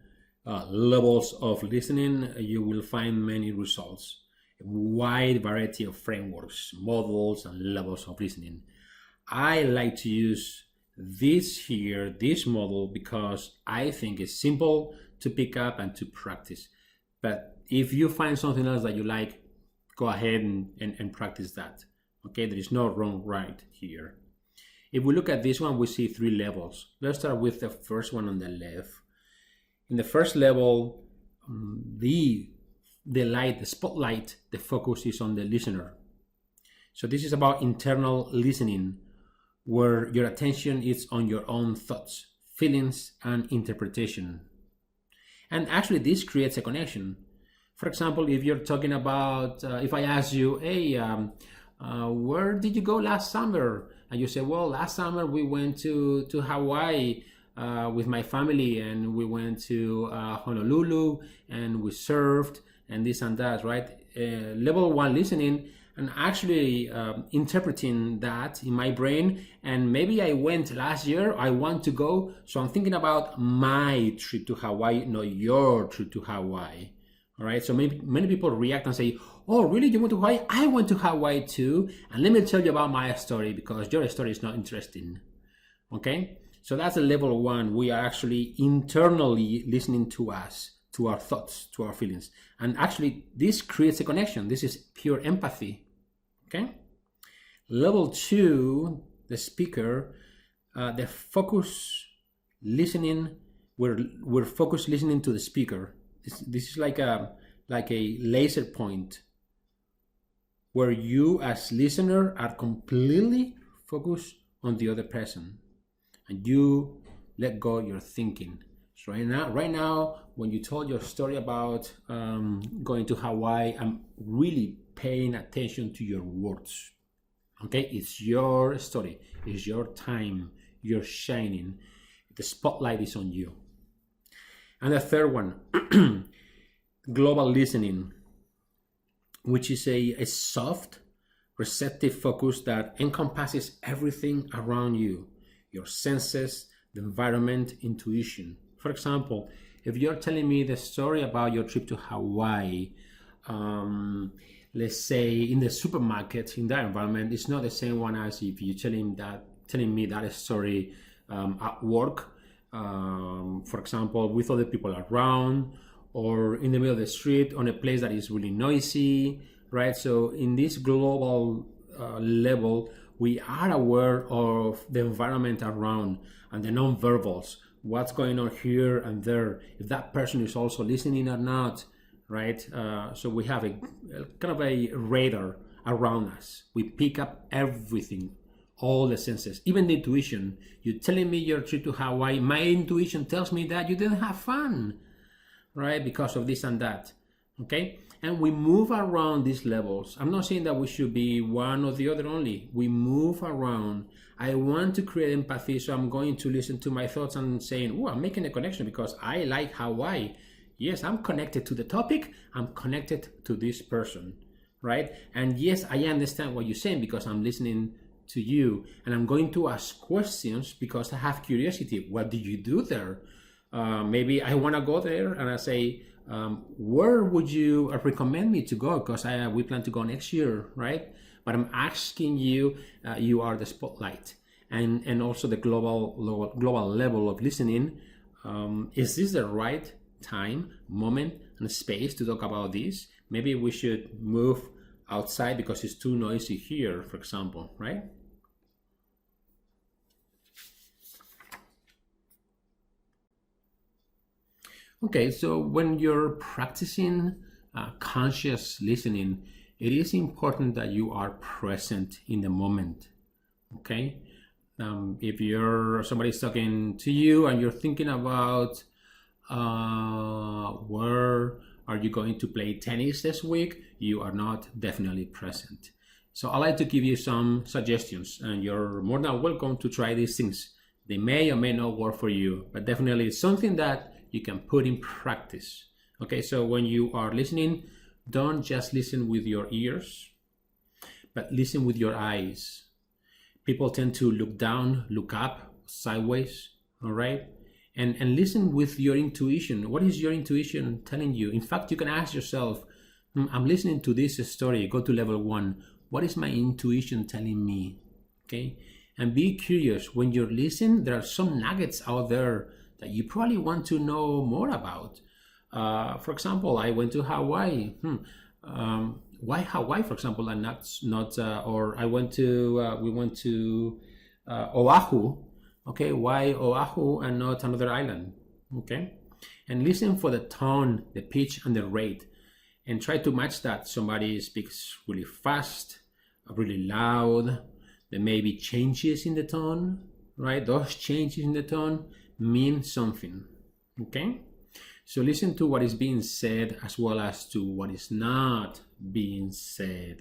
levels of listening, you will find many results. A wide variety of frameworks, models, and levels of listening. I like to use this model, because I think it's simple to pick up and to practice. But if you find something else that you like, go ahead and practice that. Okay, there is no wrong right here. If we look at this one, we see 3 levels. Let's start with the first one on the left. In the first level, the spotlight, the focus is on the listener. So this is about internal listening, where your attention is on your own thoughts, feelings, and interpretation. And actually, this creates a connection. For example, if you're talking about, if I ask you, hey, where did you go last summer? And you say, well, last summer we went to Hawaii with my family, and we went to Honolulu, and we surfed, and this and that, right? Level 1 listening, and actually interpreting that in my brain. And maybe I went last year, I want to go, so I'm thinking about my trip to Hawaii, not your trip to Hawaii. All right, so many people react and say, oh, really, you went to Hawaii? I went to Hawaii too, and let me tell you about my story, because your story is not interesting. Okay, so that's a level 1. We are actually internally listening to us, to our thoughts, to our feelings. And actually, this creates a connection. This is pure empathy. Okay. Level 2, the speaker, the focus listening. We're focused listening to the speaker. This is like a laser point, where you as listener are completely focused on the other person, and you let go your thinking. So right now, when you told your story about going to Hawaii, I'm really paying attention to your words. Okay, it's your story, it's your time, you're shining, the spotlight is on you. And the third one, global listening, which is a soft receptive focus that encompasses everything around you, your senses, the environment, intuition. For example, if you're telling me the story about your trip to Hawaii, um, let's say in the supermarket, in that environment, it's not the same one as if you're telling me that story at work, for example, with other people around, or in the middle of the street on a place that is really noisy, right? So in this global level, we are aware of the environment around and the non-verbals, what's going on here and there, if that person is also listening or not, right? So we have a kind of a radar around us. We pick up everything, all the senses, even the intuition. You're telling me your trip to Hawaii, my intuition tells me that you didn't have fun, right? Because of this and that, okay? And we move around these levels. I'm not saying that we should be one or the other only. We move around. I want to create empathy, so I'm going to listen to my thoughts and saying, oh, I'm making a connection because I like Hawaii. Yes, I'm connected to the topic. I'm connected to this person, right? And yes, I understand what you're saying because I'm listening to you, and I'm going to ask questions because I have curiosity. What did you do there? Maybe I want to go there, and I say, where would you recommend me to go? Because we plan to go next year, right? But I'm asking you, you are the spotlight, and also the global level of listening. Is this the right time, moment, and space to talk about this? Maybe we should move outside because it's too noisy here, for example, right? Okay, so when you're practicing conscious listening, it is important that you are present in the moment. Okay, if somebody's talking to you and you're thinking about where are you going to play tennis this week, you are not definitely present. So I like to give you some suggestions, and you're more than welcome to try these things. They may or may not work for you, but definitely it's something that you can put in practice. Okay, so when you are listening, don't just listen with your ears, but listen with your eyes. People tend to look down, look up, sideways, all right? And listen with your intuition. What is your intuition telling you? In fact, you can ask yourself, I'm listening to this story, go to level 1. What is my intuition telling me? Okay, and be curious. When you're listening, there are some nuggets out there that you probably want to know more about. For example, I went to Hawaii. Why Hawaii, for example, and not or I went to we went to Oahu. Okay, why Oahu and not another island? Okay, and listen for the tone, the pitch, and the rate, and try to match that. Somebody speaks really fast, really loud. There may be changes in the tone, right? Those changes in the tone mean something. Okay, so listen to what is being said as well as to what is not being said.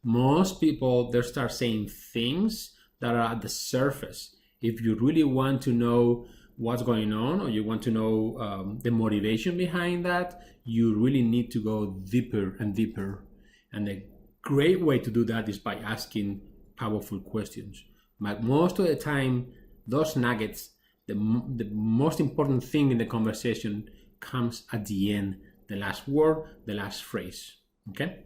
Most people, they start saying things that are at the surface. If you really want to know what's going on, or you want to know the motivation behind that, you really need to go deeper and deeper. And a great way to do that is by asking powerful questions. But most of the time, those nuggets, the most important thing in the conversation comes at the end, the last word, the last phrase. Okay?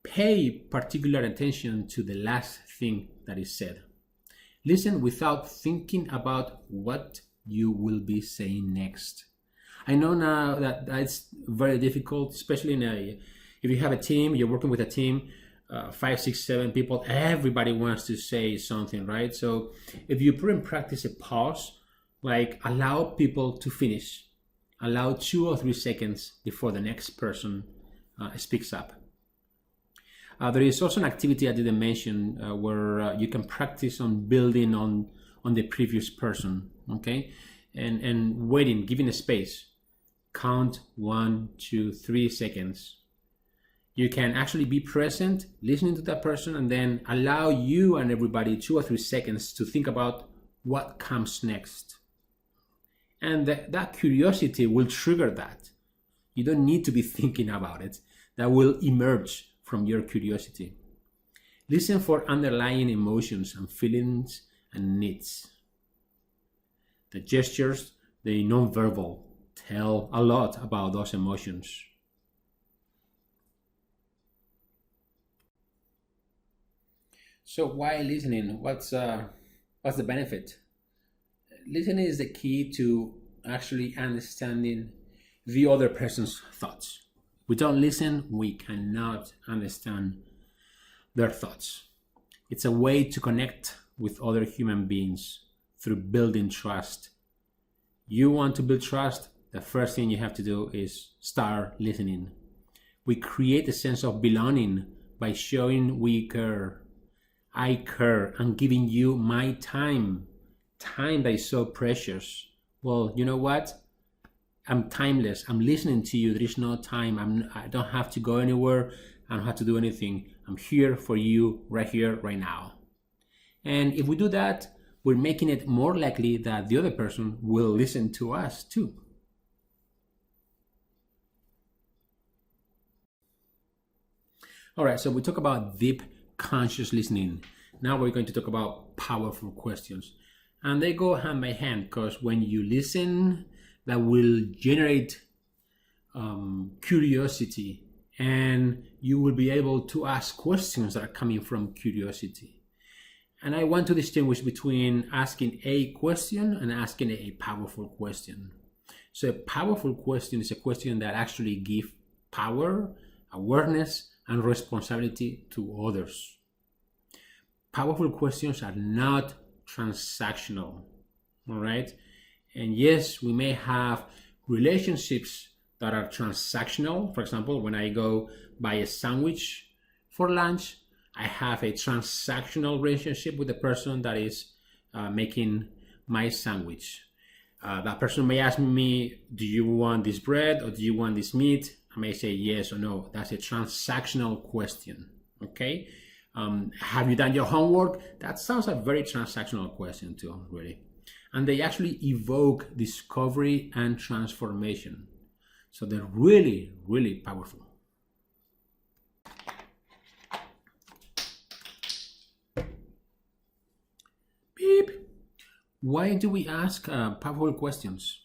Pay particular attention to the last thing that is said. Listen without thinking about what you will be saying next. I know now that that's very difficult, especially if you have a team, you're working with a team, 5, 6, 7 people, everybody wants to say something, right? So if you put in practice a pause, like allow people to finish, allow 2 or 3 seconds before the next person speaks up. There is also an activity I didn't mention where you can practice on building on the previous person, okay? And waiting, giving a space. Count 1, 2, 3 seconds. You can actually be present, listening to that person, and then allow you and everybody 2 or 3 seconds to think about what comes next. And that curiosity will trigger that. You don't need to be thinking about it. That will emerge from your curiosity. Listen for underlying emotions and feelings and needs. The gestures, the nonverbal, tell a lot about those emotions. So why listening? What's the benefit? Listening is the key to actually understanding the other person's thoughts. If we don't listen, we cannot understand their thoughts. It's a way to connect with other human beings through building trust. You want to build trust, the first thing you have to do is start listening. We create a sense of belonging by showing we care. I care. I'm giving you my time. Time that is so precious. Well, you know what? I'm timeless. I'm listening to you. There is no time. I don't have to go anywhere. I don't have to do anything. I'm here for you right here, right now. And if we do that, we're making it more likely that the other person will listen to us too. All right, so we talk about deep conscious listening. Now we're going to talk about powerful questions. And they go hand by hand because when you listen, that will generate curiosity, and you will be able to ask questions that are coming from curiosity. And I want to distinguish between asking a question and asking a powerful question. So a powerful question is a question that actually gives power, awareness, and responsibility to others. Powerful questions are not transactional, all right? And yes, we may have relationships that are transactional. For example, when I go buy a sandwich for lunch, I have a transactional relationship with the person that is making my sandwich. That person may ask me, do you want this bread or do you want this meat? I may say yes or no. That's a transactional question, okay? Have you done your homework? That sounds like a very transactional question too, really. And they actually evoke discovery and transformation. So they're really, really powerful. Beep. Why do we ask powerful questions?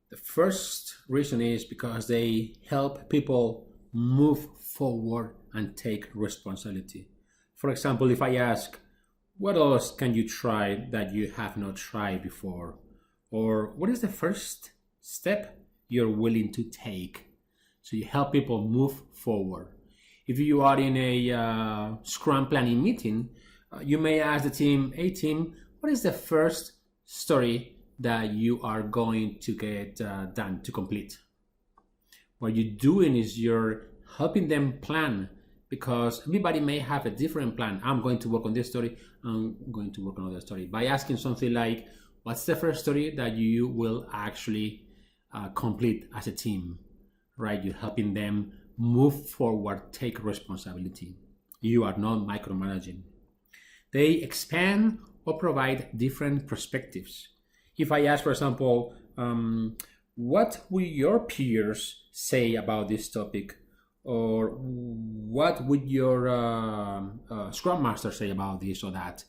The first reason is because they help people move forward and take responsibility. For example, if I ask, what else can you try that you have not tried before? Or what is the first step you're willing to take? So you help people move forward. If you are in a Scrum planning meeting, you may ask the team, hey team, what is the first story that you are going to get done to complete? What you're doing is you're helping them plan, because everybody may have a different plan. I'm going to work on this story, I'm going to work on another story. By asking something like, what's the first story that you will actually complete as a team, right? You're helping them move forward, take responsibility. You are not micromanaging. They expand or provide different perspectives. If I ask, for example, what will your peers say about this topic? Or what would your Scrum Master say about this or that?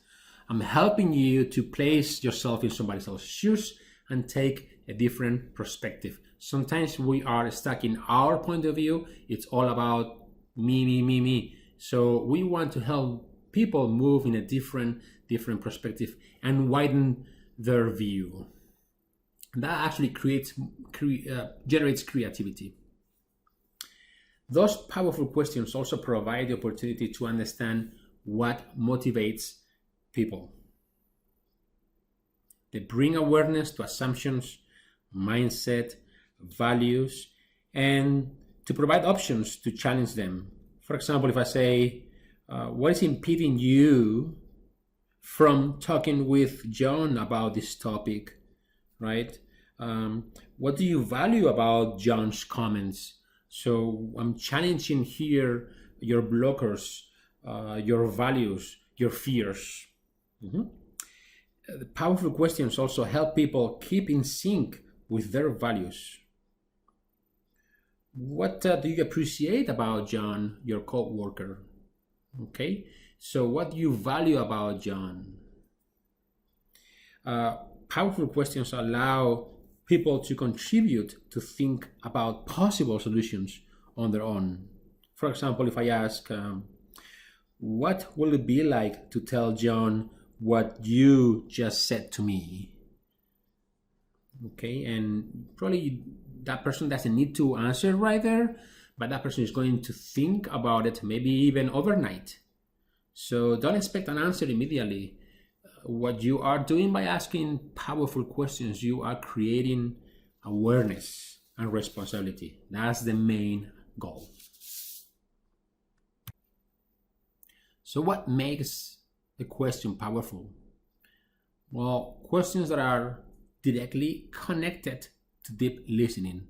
I'm helping you to place yourself in somebody else's shoes and take a different perspective. Sometimes we are stuck in our point of view. It's all about me, me, me, me. So we want to help people move in a different perspective and widen their view. That actually generates creativity. Those powerful questions also provide the opportunity to understand what motivates people. They bring awareness to assumptions, mindset, values, and to provide options to challenge them. For example, if I say, what is impeding you from talking with John about this topic, right? What do you value about John's comments? So I'm challenging here your blockers, your values, your fears. The powerful questions also help people keep in sync with their values. What do you appreciate about John, your co-worker? Okay, so what do you value about John? Powerful questions allow people to contribute to think about possible solutions on their own. For example, if I ask, what will it be like to tell John what you just said to me? Okay, and probably that person doesn't need to answer right there, but that person is going to think about it maybe even overnight. So don't expect an answer immediately. What you are doing by asking powerful questions, you are creating awareness and responsibility. That's the main goal. So what makes a question powerful? Well, questions that are directly connected to deep listening.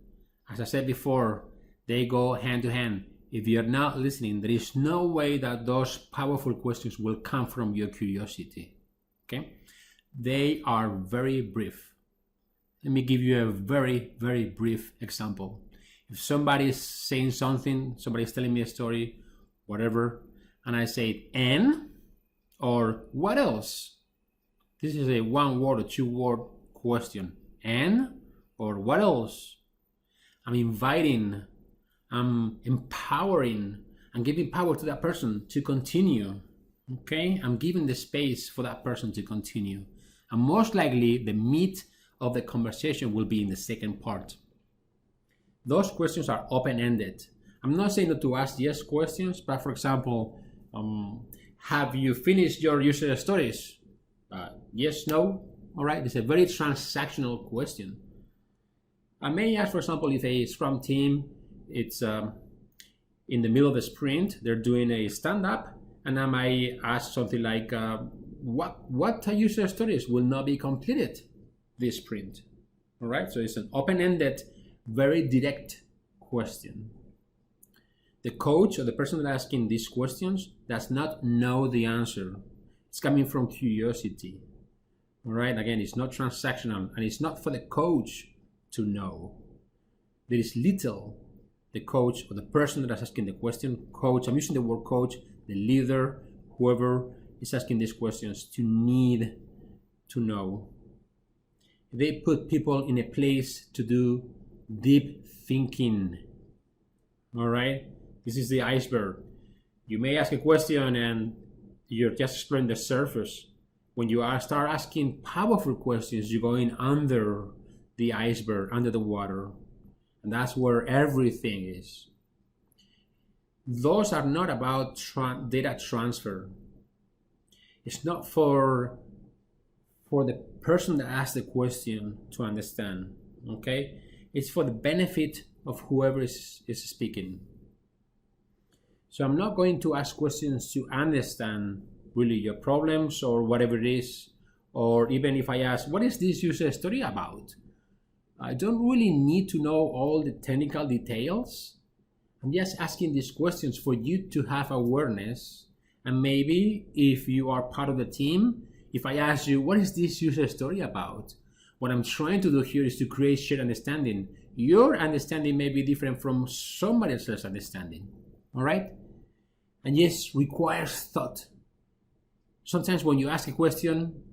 As I said before, they go hand to hand. If you're not listening, there is no way that those powerful questions will come from your curiosity. Okay? They are very brief. Let me give you a very, very brief example. If somebody is saying something, somebody is telling me a story, whatever, and I say, and, or what else? This is a one word or two word question. And, or what else? I'm inviting, I'm empowering, I'm giving power to that person to continue. Okay, I'm giving the space for that person to continue. And most likely the meat of the conversation will be in the second part. Those questions are open-ended. I'm not saying not to ask yes questions, but for example, have you finished your user stories? Yes, no. All right, it's a very transactional question. I may ask, for example, if a Scrum team, it's in the middle of the sprint, they're doing a stand-up, and I might ask something like, what user stories will not be completed this sprint? All right, so it's an open-ended, very direct question. The coach or the person that's asking these questions does not know the answer. It's coming from curiosity. All right, again, it's not transactional, and it's not for the coach to know. There is little the coach or the person that is asking the question, coach, I'm using the word coach, the leader, whoever is asking these questions, to need to know. They put people in a place to do deep thinking. All right, this is the iceberg. You may ask a question and you're just exploring the surface. When you start asking powerful questions, you're going under the iceberg, under the water. And that's where everything is. Those are not about data transfer. It's not for the person that asked the question to understand, okay? It's for the benefit of whoever is speaking. So I'm not going to ask questions to understand really your problems or whatever it is, or even if I ask, what is this user story about? I don't really need to know all the technical details. I'm just asking these questions for you to have awareness. And maybe if you are part of the team, if I ask you, what is this user story about? What I'm trying to do here is to create shared understanding. Your understanding may be different from somebody else's understanding. All right? And yes, requires thought. Sometimes when you ask a question,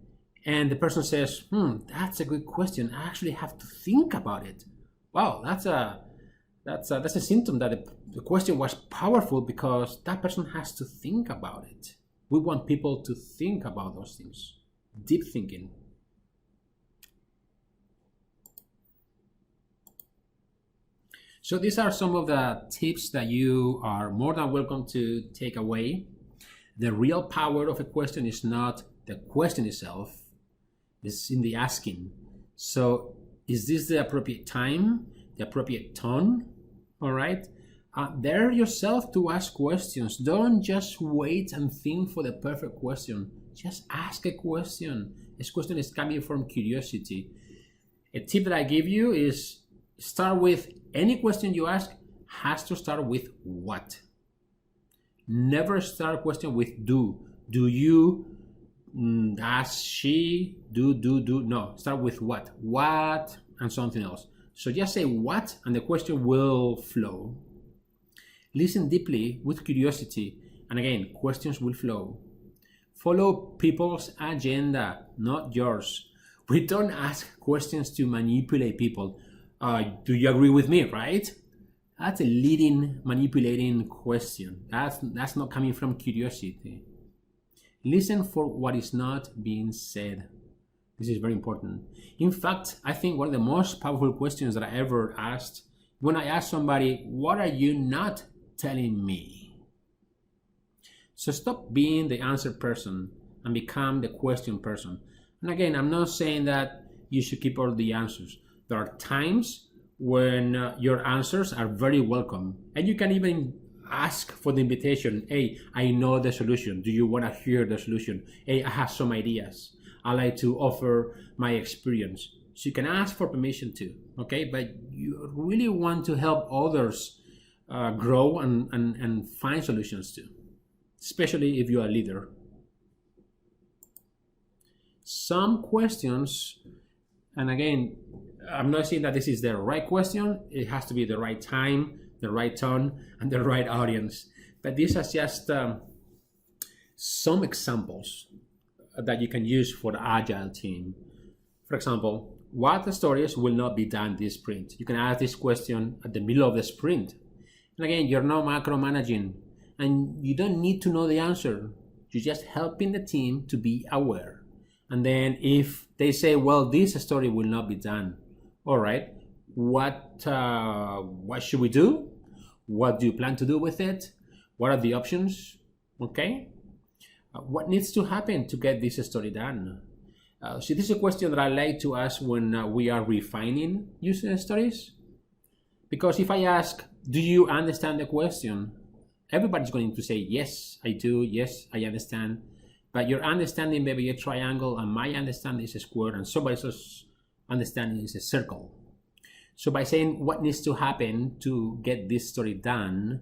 and the person says, that's a good question. I actually have to think about it. Wow, that's a symptom that the question was powerful because that person has to think about it. We want people to think about those things. Deep thinking. So these are some of the tips that you are more than welcome to take away. The real power of a question is not the question itself. It's in the asking. So is this the appropriate time, the appropriate tone? All right. Dare yourself to ask questions. Don't just wait and think for the perfect question. Just ask a question. This question is coming from curiosity. A tip that I give you is start with any question you ask has to start with what. Never start a question with do. Do you? Does she? Do. No, start with what. What and something else. So just say what and the question will flow. Listen deeply with curiosity. And again, questions will flow. Follow people's agenda, not yours. We don't ask questions to manipulate people. Do you agree with me, right? That's a leading, manipulating question. That's not coming from curiosity. Listen for what is not being said. This is very important. In fact, I think one of the most powerful questions that I ever asked, when I asked somebody, what are you not telling me? So stop being the answer person and become the question person. And again, I'm not saying that you should keep all the answers. There are times when your answers are very welcome, and you can even ask for the invitation. Hey, I know the solution. Do you want to hear the solution? Hey, I have some ideas. I like to offer my experience. So you can ask for permission too, okay? But you really want to help others grow and find solutions too, especially if you're a leader. Some questions, and again, I'm not saying that this is the right question. It has to be the right time, the right tone, and the right audience. But these are just some examples that you can use for the Agile team. For example, what stories will not be done this sprint? You can ask this question at the middle of the sprint. And again, you're not micromanaging, and you don't need to know the answer. You're just helping the team to be aware. And then if they say, well, this story will not be done, all right, what should we do? What do you plan to do with it? What are the options? Okay. What needs to happen to get this story done? So this is a question that I like to ask when we are refining user stories. Because if I ask, do you understand the question? Everybody's going to say, yes, I do. Yes, I understand. But your understanding may be a triangle, and my understanding is a square, and somebody else's understanding is a circle. So by saying what needs to happen to get this story done,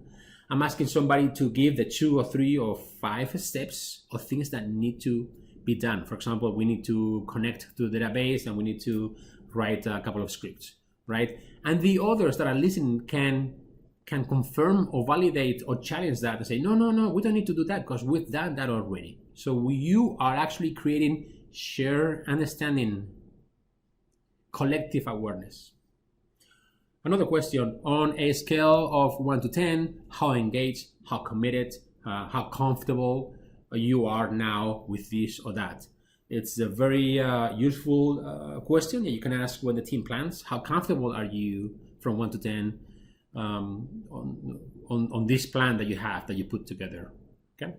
I'm asking somebody to give the 2 or 3 or 5 steps of things that need to be done. For example, we need to connect to the database, and we need to write a couple of scripts, right? And the others that are listening can confirm or validate or challenge that and say, no, we don't need to do that because we've done that already. So you are actually creating shared understanding, collective awareness. Another question, on a scale of 1 to 10, how engaged, how committed, how comfortable you are now with this or that? It's a very useful question that you can ask when the team plans. How comfortable are you from 1 to 10 on this plan that you have, that you put together? Okay,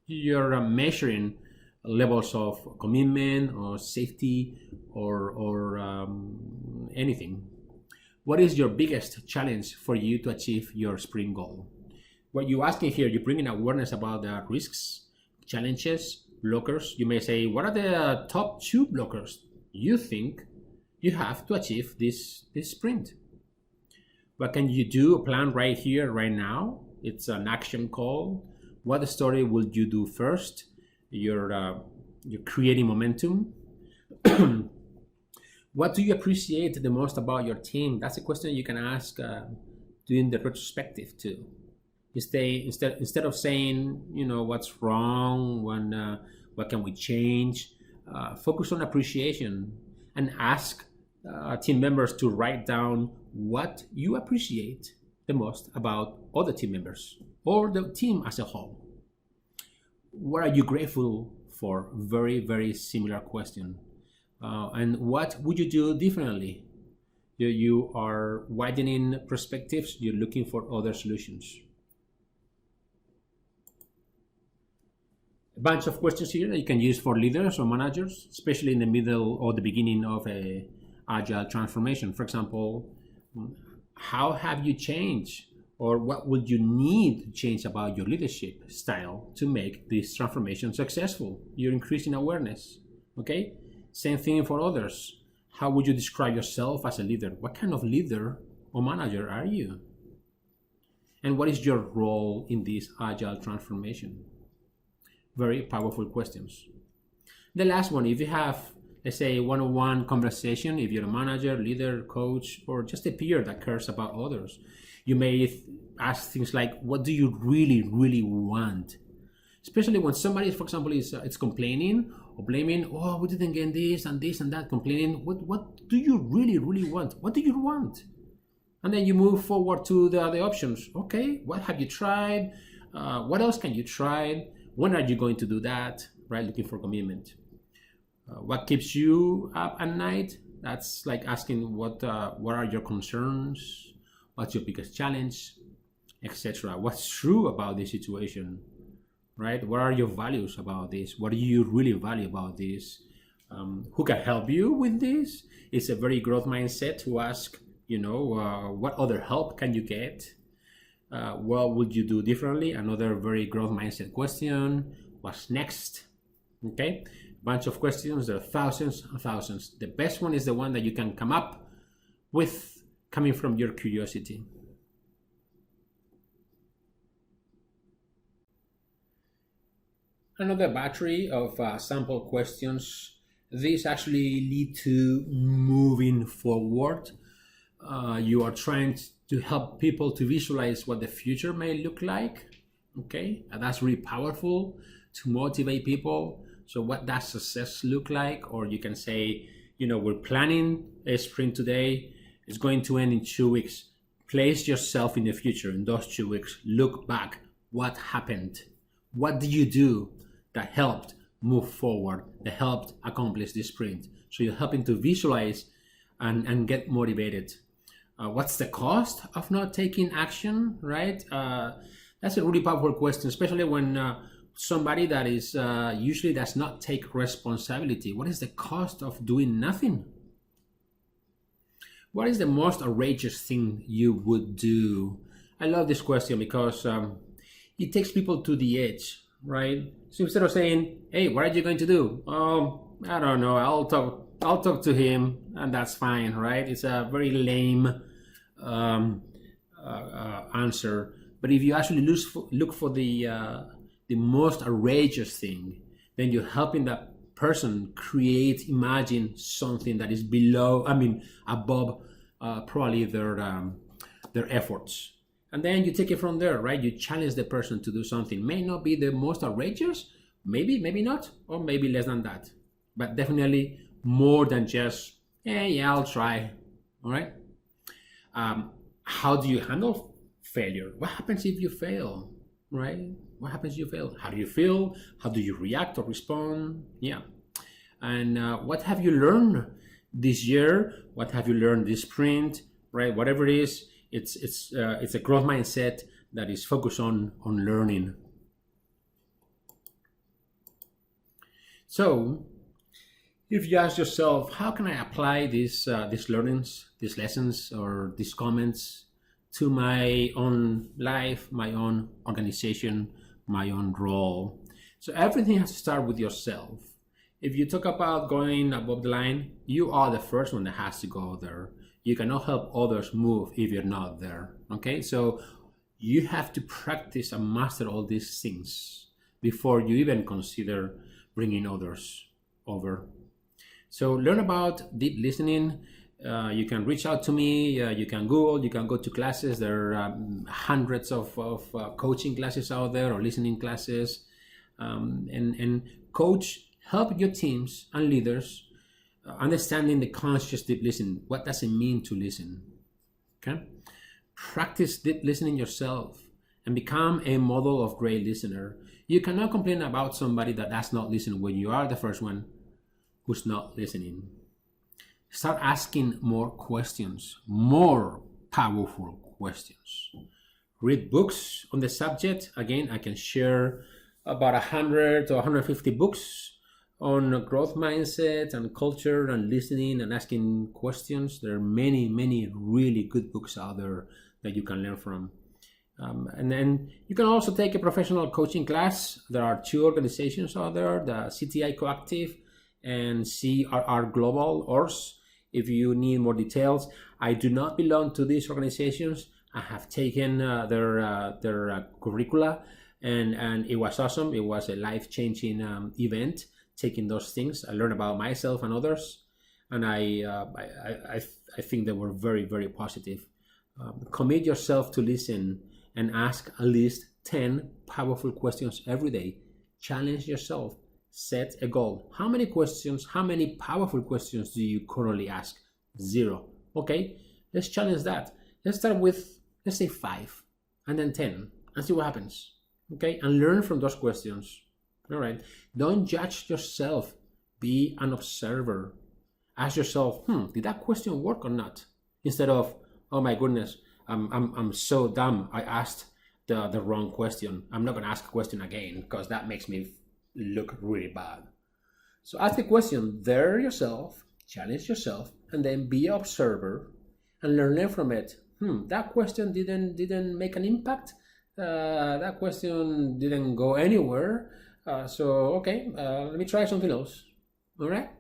you're measuring levels of commitment or safety or anything. What is your biggest challenge for you to achieve your sprint goal? What you're asking here, you're bringing awareness about the risks, challenges, blockers. You may say, what are the top 2 blockers you think you have to achieve this sprint? What can you do? A plan right here, right now. It's an action call. What story will you do first? You're creating momentum. What do you appreciate the most about your team? That's a question you can ask during the retrospective too. Instead of saying, what's wrong, what can we change, focus on appreciation and ask team members to write down what you appreciate the most about other team members or the team as a whole. What are you grateful for? Very, very similar question. And what would you do differently? You are widening perspectives. You're looking for other solutions. A bunch of questions here that you can use for leaders or managers, especially in the middle or the beginning of a agile transformation. For example, how have you changed, or what would you need to change about your leadership style to make this transformation successful? You're increasing awareness. Okay. Same thing for others. How would you describe yourself as a leader? What kind of leader or manager are you? And what is your role in this agile transformation? Very powerful questions. The last one, if you have, let's say, one-on-one conversation, if you're a manager, leader, coach, or just a peer that cares about others, You may ask things like, what do you really, really want? Especially when somebody, for example, is complaining or blaming, oh, we didn't get this and that, complaining. What do you really, really want? What do you want? And then you move forward to the other options. Okay, what have you tried? What else can you try? When are you going to do that? Right, looking for commitment. What keeps you up at night? That's like asking what are your concerns? What's your biggest challenge, etc. What's true about this situation, right? What are your values about this? What do you really value about this? Who can help you with this? It's a very growth mindset to ask, what other help can you get? What would you do differently? Another very growth mindset question. What's next? Okay, bunch of questions. There are thousands and thousands. The best one is the one that you can come up with coming from your curiosity. Another battery of sample questions. These actually lead to moving forward. You are trying to help people to visualize what the future may look like. Okay, and that's really powerful to motivate people. So what does success look like? Or you can say, we're planning a sprint today. It's going to end in 2 weeks. Place yourself in the future in those 2 weeks. Look back. What happened? What did you do that helped move forward, that helped accomplish this sprint? So you're helping to visualize and get motivated. What's the cost of not taking action, right? That's a really powerful question, especially when somebody that is usually does not take responsibility. What is the cost of doing nothing? What is the most outrageous thing you would do? I love this question because it takes people to the edge, right? So instead of saying, "Hey, what are you going to do?" "Oh, I don't know. I'll talk to him, and that's fine," right? It's a very lame answer. But if you actually look for the most outrageous thing, then you're helping that person imagine something that is above probably their efforts. And then you take it from there, right? You challenge the person to do something. May not be the most outrageous, maybe not, or maybe less than that. But definitely more than just, yeah, I'll try, all right? How do you handle failure? What happens if you fail, right? What happens if you fail? How do you feel? How do you react or respond? Yeah. And what have you learned this year? What have you learned this sprint, right? Whatever it is, it's a growth mindset that is focused on learning. So if you ask yourself, how can I apply these learnings, these lessons, or these comments to my own life, my own organization, my own role? So everything has to start with yourself. If you talk about going above the line, you are the first one that has to go there. You cannot help others move if you're not there. Okay, so you have to practice and master all these things before you even consider bringing others over. So learn about deep listening. You can reach out to me. You can Google. You can go to classes. There are hundreds of coaching classes out there, or listening classes. And coach, help your teams and leaders understanding the conscious deep listening. What does it mean to listen? Okay. Practice deep listening yourself and become a model of great listener. You cannot complain about somebody that does not listen when you are the first one who's not listening. Start asking more questions, more powerful questions. Read books on the subject. Again, I can share about 100 to 150 books on growth mindset and culture and listening and asking questions. There are many, many really good books out there that you can learn from. And then you can also take a professional coaching class. There are 2 organizations out there, the CTI Coactive and CRR Global ORS. If you need more details, I do not belong to these organizations. I have taken their curricula, and it was awesome. It was a life-changing event. Taking those things, I learned about myself and others, and I think they were very, very positive Commit yourself to listen and ask at least 10 powerful questions every day. Challenge yourself. Set a goal. How many powerful questions do you currently ask? 0. Okay, let's challenge that. Let's start with, let's say 5 and then 10 and see what happens. Okay, and learn from those questions. All right, don't judge yourself. Be an observer. Ask yourself, did that question work or not? Instead of, oh my goodness, I'm so dumb, I asked the wrong question. I'm not going to ask a question again because that makes me look really bad. So ask the question, dare yourself, challenge yourself, and then be an observer and learn from it. That question didn't make an impact. That question didn't go anywhere. So okay, let me try something else. All right.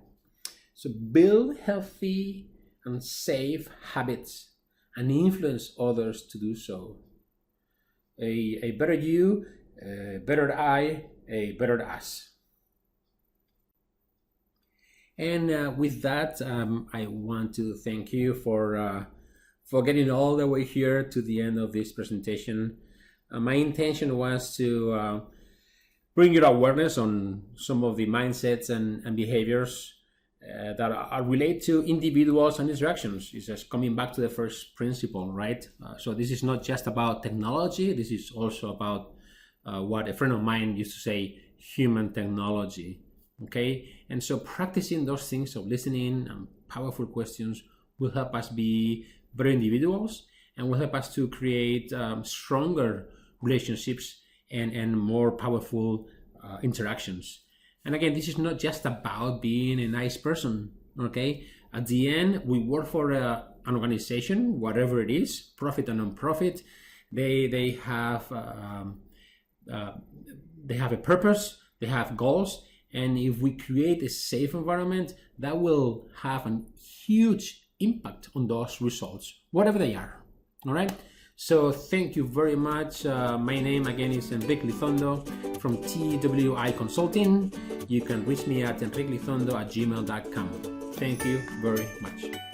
So build healthy and safe habits and influence others to do so. A better you, a better I, a better us. And with that, I want to thank you for getting all the way here to the end of this presentation. My intention was to bring your awareness on some of the mindsets and behaviors that are related to individuals and interactions. It's just coming back to the first principle, right? So this is not just about technology. This is also about what a friend of mine used to say, human technology. Okay, and so practicing those things of listening and powerful questions will help us be better individuals and will help us to create stronger relationships and more powerful interactions. And again, this is not just about being a nice person. Okay, at the end, we work for an organization, whatever it is, profit or non-profit. They have a purpose. They have goals. And if we create a safe environment, that will have a huge impact on those results, whatever they are. All right. So thank you very much. My name again is Enrique Lizondo from TWI Consulting. You can reach me at enriquelizondo@gmail.com. Thank you very much.